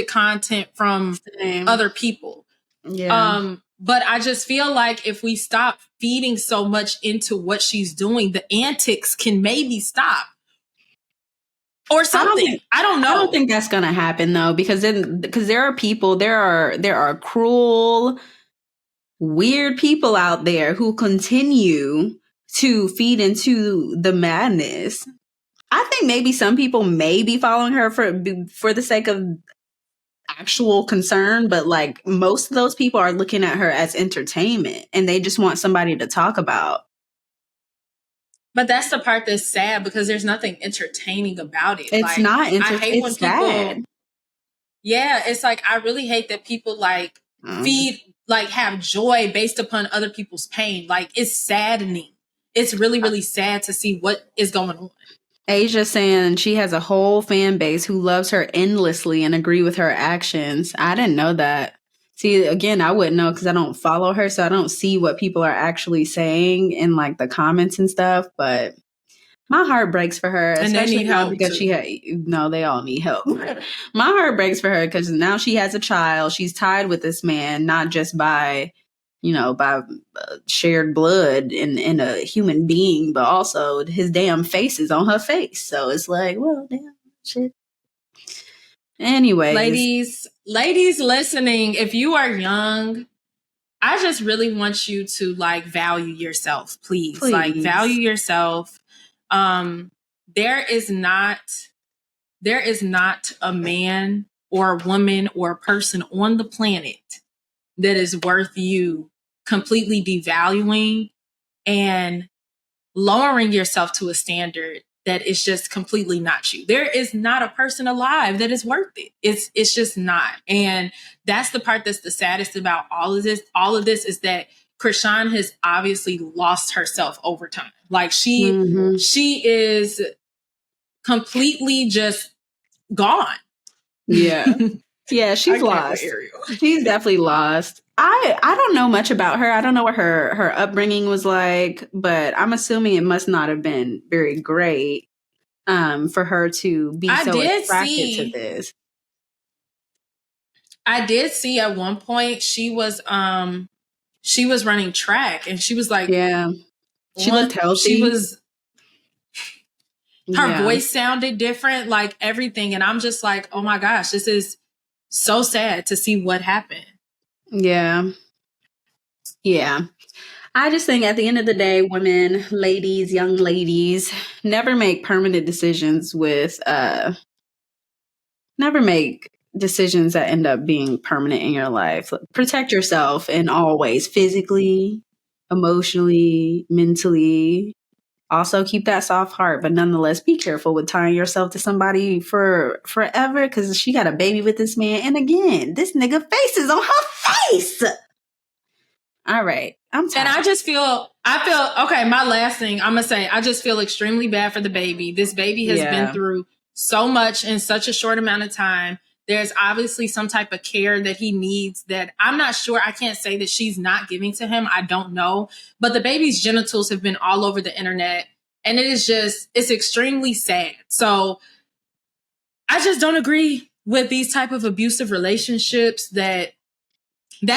content from other people. Yeah. But I just feel like if we stop feeding so much into what she's doing, the antics can maybe stop. Or something. I don't know. I don't think that's gonna happen though, because there are people, there are cruel, weird people out there who continue to feed into the madness. I think maybe some people may be following her for the sake of actual concern, but like most of those people are looking at her as entertainment and they just want somebody to talk about. But that's the part that's sad, because there's nothing entertaining about it. It's like, not entertaining. I hate when people, sad. Yeah, it's like, I really hate that people like feed, like have joy based upon other people's pain. Like, it's saddening. It's really, really sad to see what is going on. Asia saying she has a whole fan base who loves her endlessly and agree with her actions. I didn't know that. See, again, I wouldn't know because I don't follow her, so I don't see what people are actually saying in like the comments and stuff. But my heart breaks for her, and they need help because too. they all need help. My heart breaks for her because now she has a child. She's tied with this man, not just by shared blood in a human being, but also his damn face is on her face. So it's like, well, damn shit. Anyway, ladies listening, if you are young, I just really want you to like value yourself, please. Like, value yourself. There is not a man or a woman or a person on the planet that is worth you completely devaluing and lowering yourself to a standard that is just completely not you. There is not a person alive that is worth it. It's just not. And that's the part that's the saddest about all of this. All of this is that Krishan has obviously lost herself over time. Like she is completely just gone. Yeah. Yeah, she's lost. She's definitely lost. I don't know much about her. I don't know what her upbringing was like, but I'm assuming it must not have been very great for her to be so attracted to this. I did see at one point she was running track, and she was like, yeah, she looked healthy. She was, her voice sounded different, like everything. And I'm just like, oh my gosh, this is so sad to see what happened. Yeah. Yeah. I just think at the end of the day, women, ladies, young ladies, never make permanent decisions never make decisions that end up being permanent in your life. Protect yourself in all ways, physically, emotionally, mentally. Also keep that soft heart, but nonetheless, be careful with tying yourself to somebody for forever, because she got a baby with this man. And again, this nigga face is on her face. All right. I'm tired. And I feel, okay, my last thing I'm going to say, I just feel extremely bad for the baby. This baby has been through so much in such a short amount of time. There's obviously some type of care that he needs that I'm not sure. I can't say that she's not giving to him. I don't know. But the baby's genitals have been all over the internet. And it's extremely sad. So I just don't agree with these type of abusive relationships that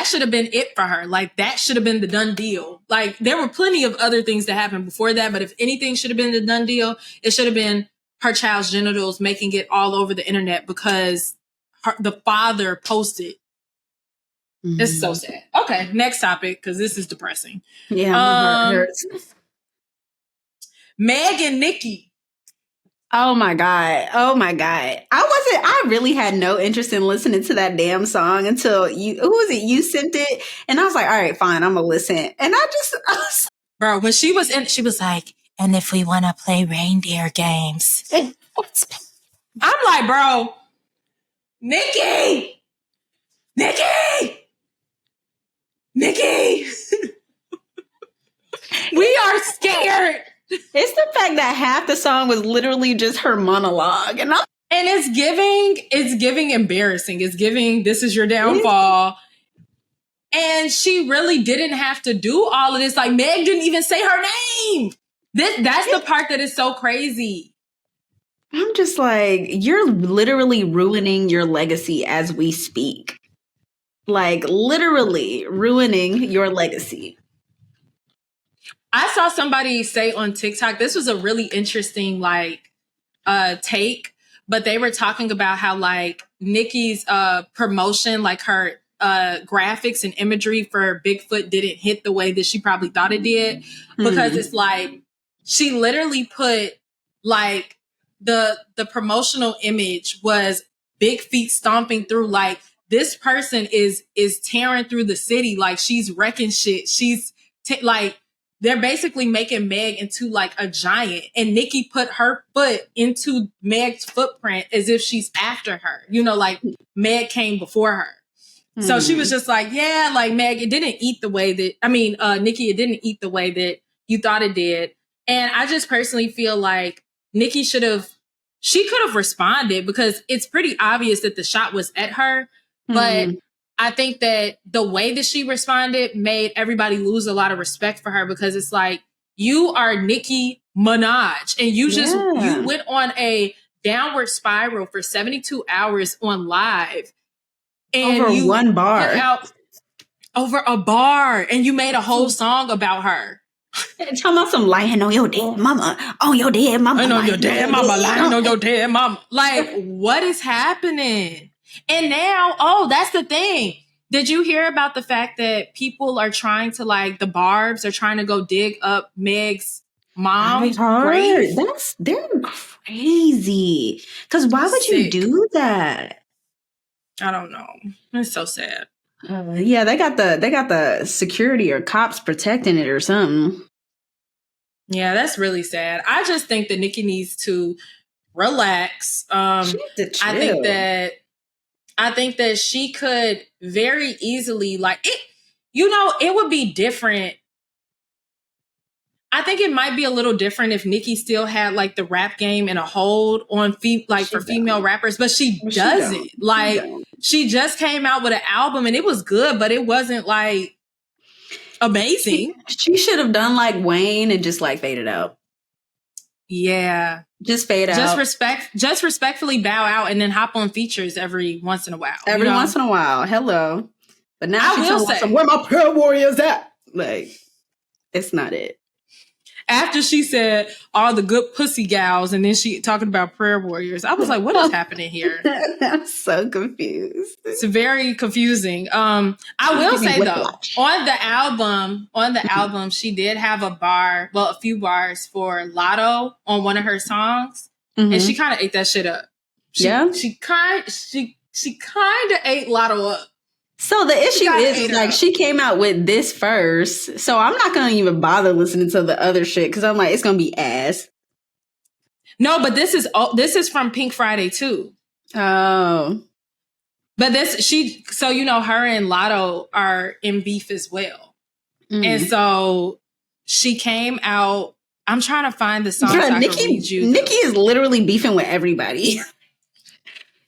should have been it for her. Like, that should have been the done deal. Like, there were plenty of other things that happened before that, but if anything should have been the done deal, it should have been her child's genitals making it all over the internet because the father posted. Mm-hmm. It's so sad. Okay, next topic, because this is depressing. Yeah, my heart hurts. Meg and Nicki. Oh my God. I really had no interest in listening to that damn song until you sent it. And I was like, all right, fine, I'm gonna listen. And bro, when she was in, she was like, and if we want to play reindeer games. I'm like, bro, Nicki. We are scared. It's the fact that half the song was literally just her monologue. And it's giving embarrassing. It's giving, this is your downfall. And she really didn't have to do all of this. Like, Meg didn't even say her name. That's the part that is so crazy. I'm just like, you're literally ruining your legacy as we speak. Like, literally ruining your legacy. I saw somebody say on TikTok, this was a really interesting, take, but they were talking about how, Nicki's promotion, her graphics and imagery for Bigfoot didn't hit the way that she probably thought it did, because it's she literally put, the promotional image was big feet stomping through, this person is tearing through the city, she's wrecking shit. She's they're basically making Meg into a giant, and Nicki put her foot into Meg's footprint as if she's after her. Meg came before her. So she was just like, yeah, Meg, it didn't eat the way that, Nicki, it didn't eat the way that you thought it did. And I just personally feel like Nicki could have responded, because it's pretty obvious that the shot was at her. But I think that the way that she responded made everybody lose a lot of respect for her, because it's you are Nicki Minaj, and you went on a downward spiral for 72 hours on live. And over one bar. Over a bar, and you made a whole song about her. Talking about some lying on your dead mama. On your dead mama. Lying on your dead mama. Lying on your dead mama. What is happening? And now, that's the thing. Did you hear about the fact that people are trying to, the Barbs are trying to go dig up Meg's mom's grave? They're crazy. Because why would you do that? I don't know. It's so sad. Yeah, they got the security or cops protecting it or something. Yeah, that's really sad. I just think that Nicki needs to relax. She needs to chill. I think that she could very easily, like, it, you know, it would be different. I think it might be a little different if Nicki still had like the rap game in a hold on for female rappers, but she doesn't. She just came out with an album and it was good, but it wasn't like amazing. She should have done like Wayne and just like faded out. Yeah. Just fade out. Just respectfully bow out and then hop on features every once in a while. Once in a while. Hello. But now I will say, where my prayer warriors at? Like, it's not it. After she said all the good pussy gals and then she talking about prayer warriors, I was like, what is happening here? I'm so confused. It's very confusing. I will say though, on the album, she did have a few bars for Lotto on one of her songs, and she kind of ate that shit up. She kind of ate Lotto up. So the issue is like she came out with this first, so I'm not gonna even bother listening to the other shit because I'm like, it's gonna be ass. No, but this is from Pink Friday too. Oh, but so you know, her and Lotto are in beef as well, and so she came out. I'm trying to find the song. Nicki is literally beefing with everybody.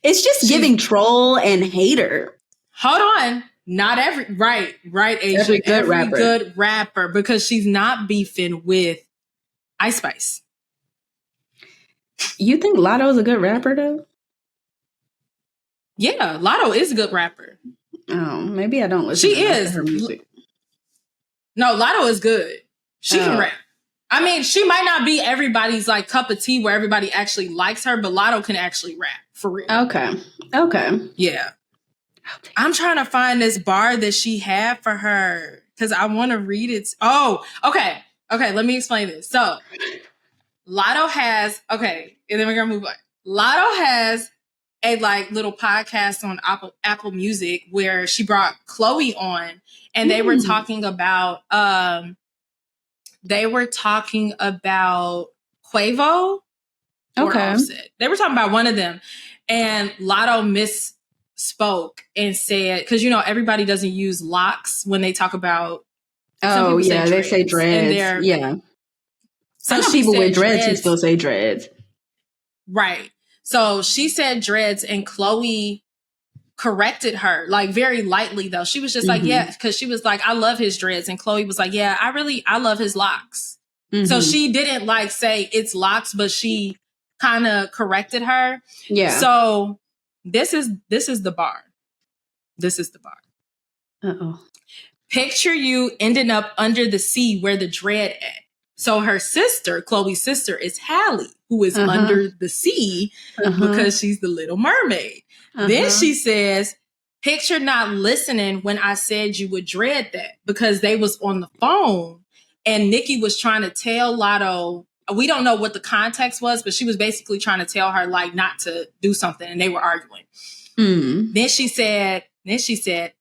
It's just giving troll and hater. Hold on. Not right, Asia. Every good rapper, because she's not beefing with Ice Spice. You think Lotto is a good rapper though? Yeah, Lotto is a good rapper. Oh, maybe I don't listen to her music. No, Lotto is good. She can rap. I mean, she might not be everybody's like cup of tea where everybody actually likes her, but Lotto can actually rap for real. Okay. Yeah. I'm trying to find this bar that she had for her because I want to read it. Oh, okay. Okay, let me explain this. So, Lotto has, and then we're going to move on. Lotto has a like little podcast on Apple Music where she brought Chloe on and they were talking about, Quavo or Offset. They were talking about one of them and Lotto spoke and said, because you know everybody doesn't use locks when they talk about. They say dreads. Some people with dreads who still say dreads. Right. So she said dreads, and Chloe corrected her like very lightly though. She was just like, yeah, because she was like, I love his dreads, and Chloe was like, yeah, I love his locks. So she didn't like say it's locks, but she kind of corrected her. Yeah. So. This is the bar. This is the bar. Uh-oh. Picture you ending up under the sea where the dread at. So her sister, Chloe's sister, is Hallie, who is under the sea because she's the Little Mermaid. Then she says, picture not listening when I said you would dread that, because they was on the phone and Nicki was trying to tell Lotto. We don't know what the context was, but she was basically trying to tell her like not to do something, and they were arguing. Then she said,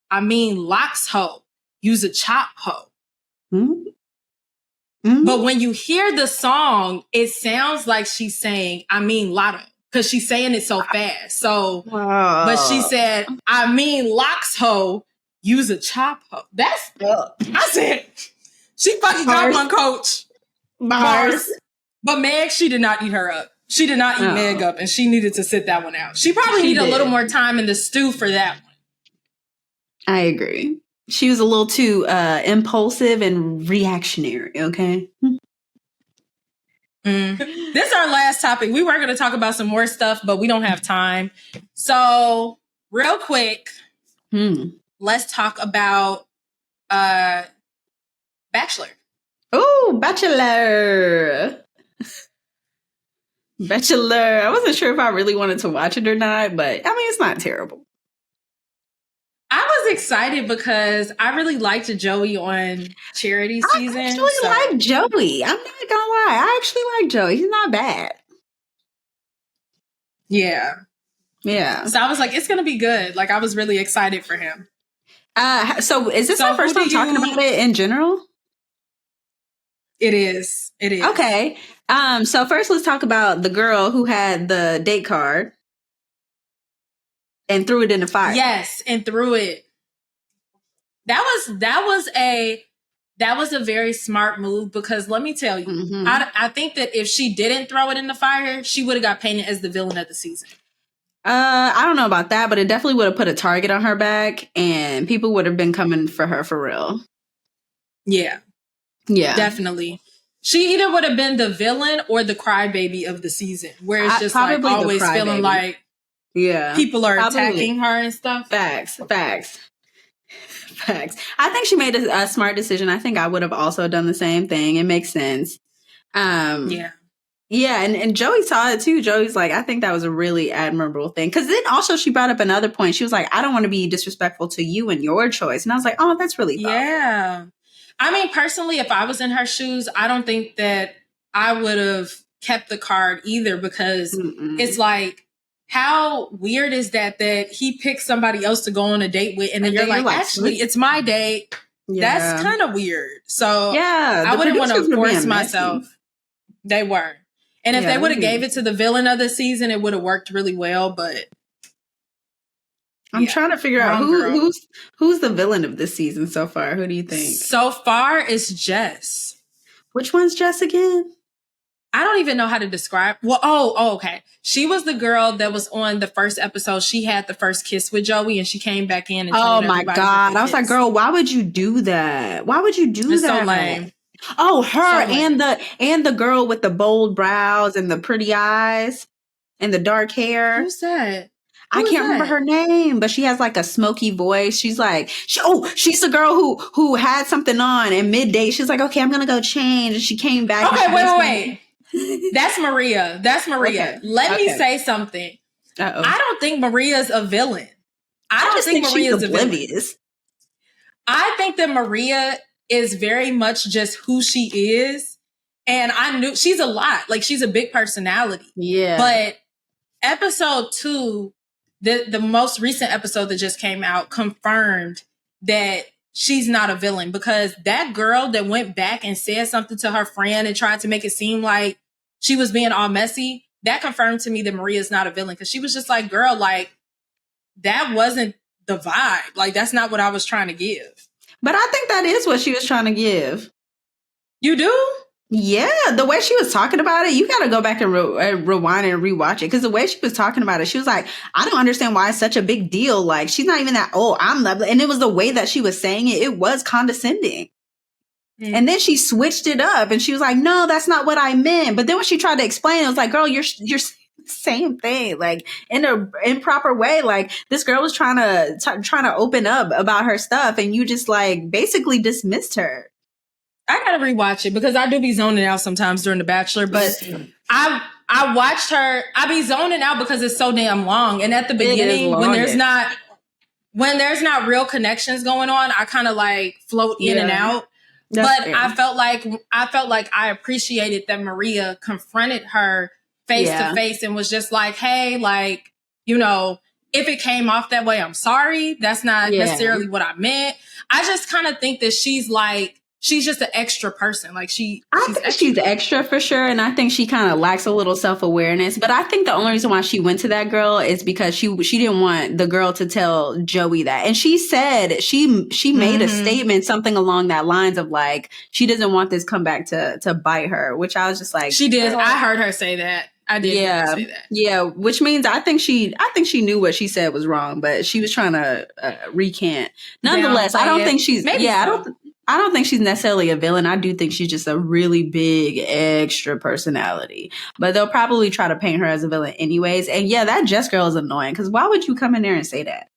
I mean, locks hoe, use a chop hoe. But when you hear the song, it sounds like she's saying, I mean, Lotto, because she's saying it so fast. So, but she said, I mean, locks hoe, use a chop hoe. That's, I said, she fucking got one, coach. Bars. But Meg, she did not eat her up. She did not eat Meg up, and she needed to sit that one out. She probably needed a little more time in the stew for that one. I agree. She was a little too impulsive and reactionary, okay? This is our last topic. We were going to talk about some more stuff, but we don't have time. So, real quick, let's talk about Bachelor. Oh, Bachelor. Bachelor. I wasn't sure if I really wanted to watch it or not, but I mean, it's not terrible. I was excited because I really liked Joey on Charity season. I actually like Joey. I'm not gonna lie. I actually like Joey. He's not bad. Yeah. So I was like, it's gonna be good. Like, I was really excited for him. So is this our first time talking about it in general? It is. It is. Okay. So first let's talk about the girl who had the date card and threw it in the fire. Yes, and threw it. That was a very smart move, because let me tell you, I think that if she didn't throw it in the fire, she would have got painted as the villain of the season. I don't know about that, but it definitely would have put a target on her back, and people would have been coming for her for real. Yeah, definitely. She either would have been the villain or the crybaby of the season, where it's just like always feeling like people are attacking her and stuff. Facts. I think she made a smart decision. I think I would have also done the same thing. It makes sense. Yeah, and Joey saw it too. Joey's like, I think that was a really admirable thing. Because then also she brought up another point. She was like, I don't want to be disrespectful to you and your choice. And I was like, oh, that's really thoughtful. Yeah. I mean, personally, if I was in her shoes, I don't think that I would have kept the card either, because it's like, how weird is that he picked somebody else to go on a date with, and then you're like, actually, it's my date. Yeah. That's kind of weird. So I wouldn't want to force myself. They were. And if they would have gave it to the villain of the season, it would have worked really well. But I'm trying to figure out who's the villain of this season so far. Who do you think? So far, it's Jess. Which one's Jess again? I don't even know how to describe. Well, okay. She was the girl that was on the first episode. She had the first kiss with Joey, and she came back in and told my God. I was like, girl, why would you do that? Why would you do that? It's so lame. Oh, her and the girl with the bold brows and the pretty eyes and the dark hair. Who's that? I can't remember her name, but she has like a smoky voice. She's like, she's the girl who had something on, and midday she's like, okay, I'm gonna go change, and she came back. Okay, wait. That's Maria. Okay. Let me say something. Uh-oh. I don't think Maria's a villain. I don't think Maria's oblivious. I think that Maria is very much just who she is. And I knew she's a lot. Like, she's a big personality. Yeah. But episode 2, the most recent episode that just came out, confirmed that she's not a villain, because that girl that went back and said something to her friend and tried to make it seem like she was being all messy, that confirmed to me that Maria's not a villain. Because she was just like, girl, like, that wasn't the vibe. Like, that's not what I was trying to give. But I think that is what she was trying to give. You do? Yeah, the way she was talking about it, you got to go back and rewind and rewatch it. Because the way she was talking about it, she was like, I don't understand why it's such a big deal. Like, she's not even that, I'm lovely. And it was the way that she was saying it. It was condescending. Mm. And then she switched it up and she was like, no, that's not what I meant. But then when she tried to explain, it was like, girl, you're same thing, like in a improper way. Like, this girl was trying to open up about her stuff, and you just like basically dismissed her. I gotta rewatch it, because I do be zoning out sometimes during The Bachelor, but I watched her. I be zoning out because it's so damn long. And at the beginning, when there's not real connections going on, I kind of like float in and out. That's fair. I felt like I appreciated that Maria confronted her face to face and was just like, hey, like, you know, if it came off that way, I'm sorry. That's not necessarily what I meant. I just kind of think that she's just an extra person. Like, she's extra for sure. And I think she kind of lacks a little self-awareness. But I think the only reason why she went to that girl is because she didn't want the girl to tell Joey that. And she said, she made a statement, something along that lines of like, she doesn't want this come back to bite her, which I was just like. She did. I heard her say that. I did hear her say that. Yeah, which means I think she knew what she said was wrong, but she was trying to recant. Nonetheless, I don't think she's, I don't think she's necessarily a villain. I do think she's just a really big extra personality. But they'll probably try to paint her as a villain anyways. And yeah, that Jess girl is annoying, because why would you come in there and say that?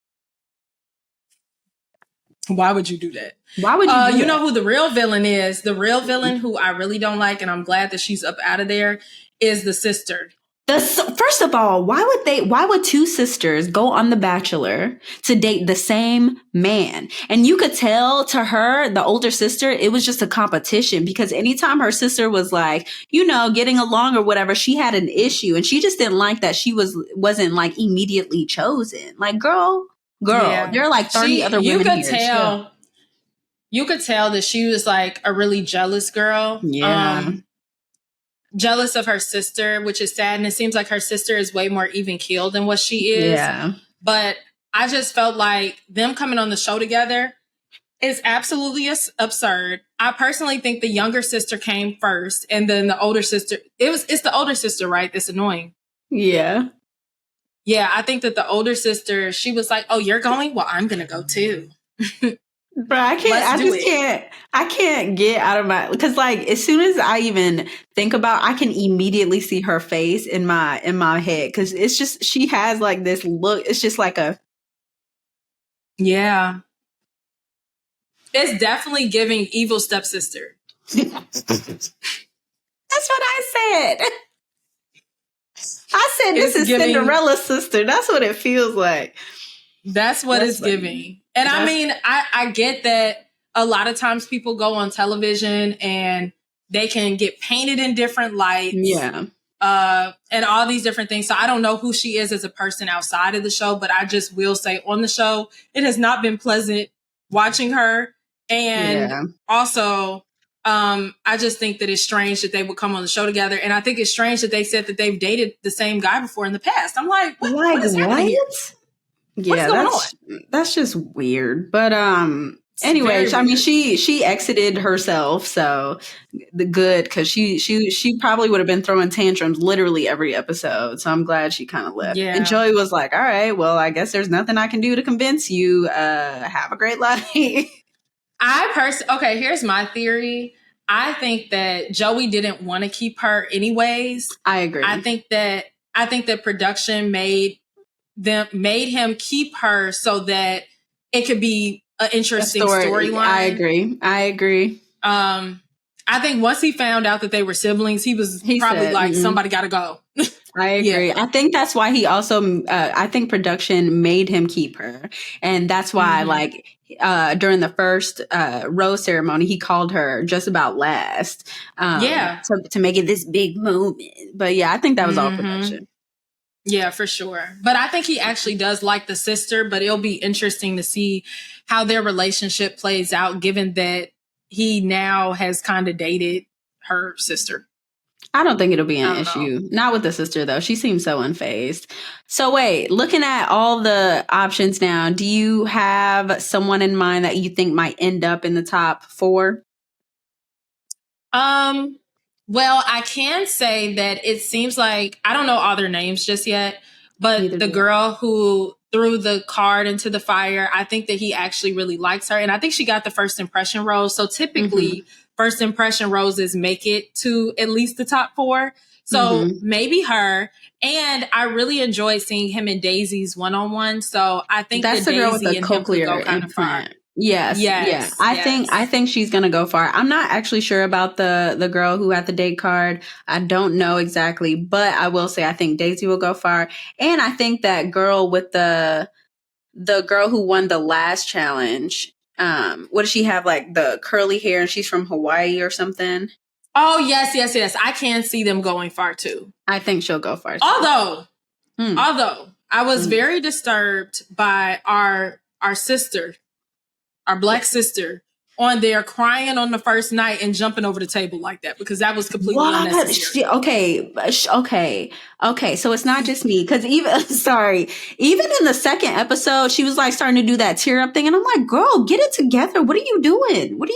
Why would you do that? Why would you do that? You know who the real villain is? The real villain, who I really don't like, and I'm glad that she's up out of there, is the sister. First of all, why would two sisters go on The Bachelor to date the same man? And you could tell to her, the older sister, it was just a competition, because anytime her sister was like, you know, getting along or whatever, she had an issue, and she just didn't like that she wasn't like immediately chosen. Like, girl, there are like 30 other women here. you could tell that she was like a really jealous girl. Yeah. Jealous of her sister, which is sad. And it seems like her sister is way more even keeled than what she is. Yeah. But I just felt like them coming on the show together is absolutely absurd. I personally think the younger sister came first, and then the older sister. It's the older sister, right? That's annoying. Yeah. Yeah, I think that the older sister, she was like, "Oh, you're going? Well, I'm gonna go too." Bro, I can't get out of my, because like as soon as I even think about, I can immediately see her face in my head, because it's just, she has like this look. It's just like a, yeah, it's definitely giving evil stepsister. That's what I said. I said this is giving Cinderella's sister. That's what it feels like. That's what it's giving. And I mean, I get that a lot of times people go on television and they can get painted in different lights. Yeah. And all these different things. So I don't know who she is as a person outside of the show, but I just will say on the show, it has not been pleasant watching her. And also, I just think that it's strange that they would come on the show together. And I think it's strange that they said that they've dated the same guy before in the past. I'm like, what is happening here? Yeah, that's just weird. But anyway, I mean, she exited herself, so the good, because she probably would have been throwing tantrums literally every episode. So I'm glad she kind of left. Yeah. And Joey was like, "All right, well, I guess there's nothing I can do to convince you. Have a great life." Okay, here's my theory. I think that Joey didn't want to keep her anyways. I agree. I think that production made him keep her so that it could be an interesting storyline. I agree. I think once he found out that they were siblings, he probably said, like, somebody got to go. I agree. Yeah. I think that's why he also, I think production made him keep her. And that's why, like, during the first rose ceremony, he called her just about last. To make it this big moment. But yeah, I think that was all production. Yeah, for sure. But I think he actually does like the sister, but it'll be interesting to see how their relationship plays out, given that he now has kind of dated her sister. I don't think it'll be an issue. Not with the sister, though. She seems so unfazed. So wait, looking at all the options now, do you have someone in mind that you think might end up in the top 4? Well, I can say that it seems like, I don't know all their names just yet, but the girl who threw the card into the fire, I think that he actually really likes her. And I think she got the first impression rose. So typically, first impression roses make it to at least the top 4. So maybe her. And I really enjoyed seeing him and Daisy's one-on-one. So I think that's the girl with the cochlear implant. Yes. Yeah. I think she's gonna go far. I'm not actually sure about the girl who had the date card. I don't know exactly, but I will say I think Daisy will go far. And I think that girl with the girl who won the last challenge, what does she have, like the curly hair, and she's from Hawaii or something? Oh, yes. I can see them going far too. I think she'll go far too. Although I was very disturbed by our sister, our Black sister, on there crying on the first night and jumping over the table like that, because that was completely unnecessary. Okay. So it's not just me, because even in the second episode, she was like starting to do that tear up thing, and I'm like, girl, get it together. What are you doing? What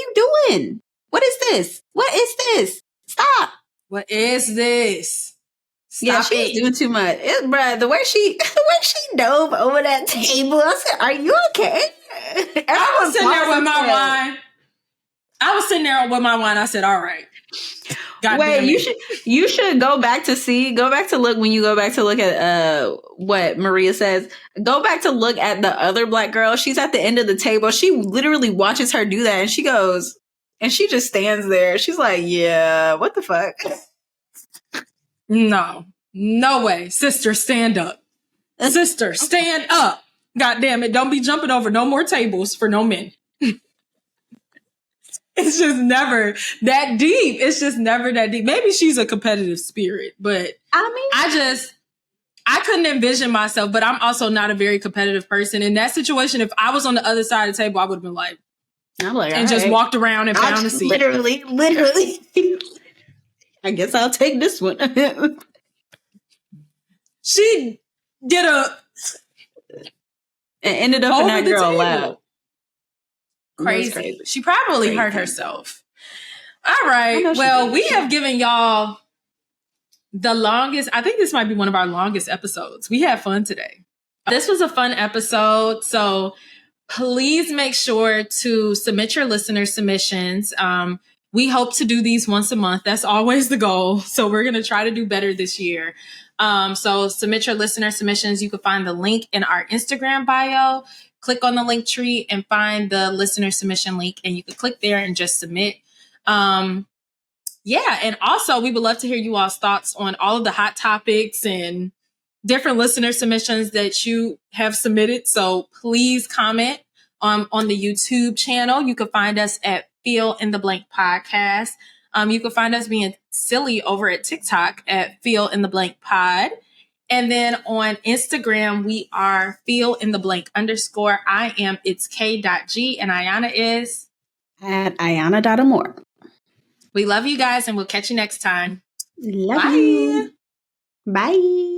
is this? Stop. What is this? Stop she's doing too much. Bruh, the way she dove over that table, I said, are you okay? I was sitting there with my wine. I said, all right. You should go back to look when you go back to look at what Maria says. Go back to look at the other Black girl. She's at the end of the table. She literally watches her do that, and she goes, and she just stands there. She's like, yeah, what the fuck? No way. Sister, stand up. Sister, stand up. God damn it. Don't be jumping over no more tables for no men. It's just never that deep. Maybe she's a competitive spirit, but I couldn't envision myself, but I'm also not a very competitive person. In that situation, if I was on the other side of the table, I would have been like, I'm like, and just walked around and found a seat. Literally. I guess I'll take this one. She did It ended up in that girl lap. Crazy. She probably hurt herself. All right. Well, we have given y'all the longest. I think this might be one of our longest episodes. We had fun today. This was a fun episode. So please make sure to submit your listener submissions. We hope to do these once a month. That's always the goal. So we're going to try to do better this year. So submit your listener submissions. You can find the link in our Instagram bio. Click on the link tree and find the listener submission link, and you can click there and just submit. Yeah. And also we would love to hear you all's thoughts on all of the hot topics and different listener submissions that you have submitted. So please comment on the YouTube channel. You can find us at Feel in the Blank Podcast. You can find us being silly over at TikTok at Feel in the Blank Pod. And then on Instagram, we are Feel in the Blank _ I am it's K.G and Ayana is at Ayana.amore. We love you guys and we'll catch you next time. Love you. Bye.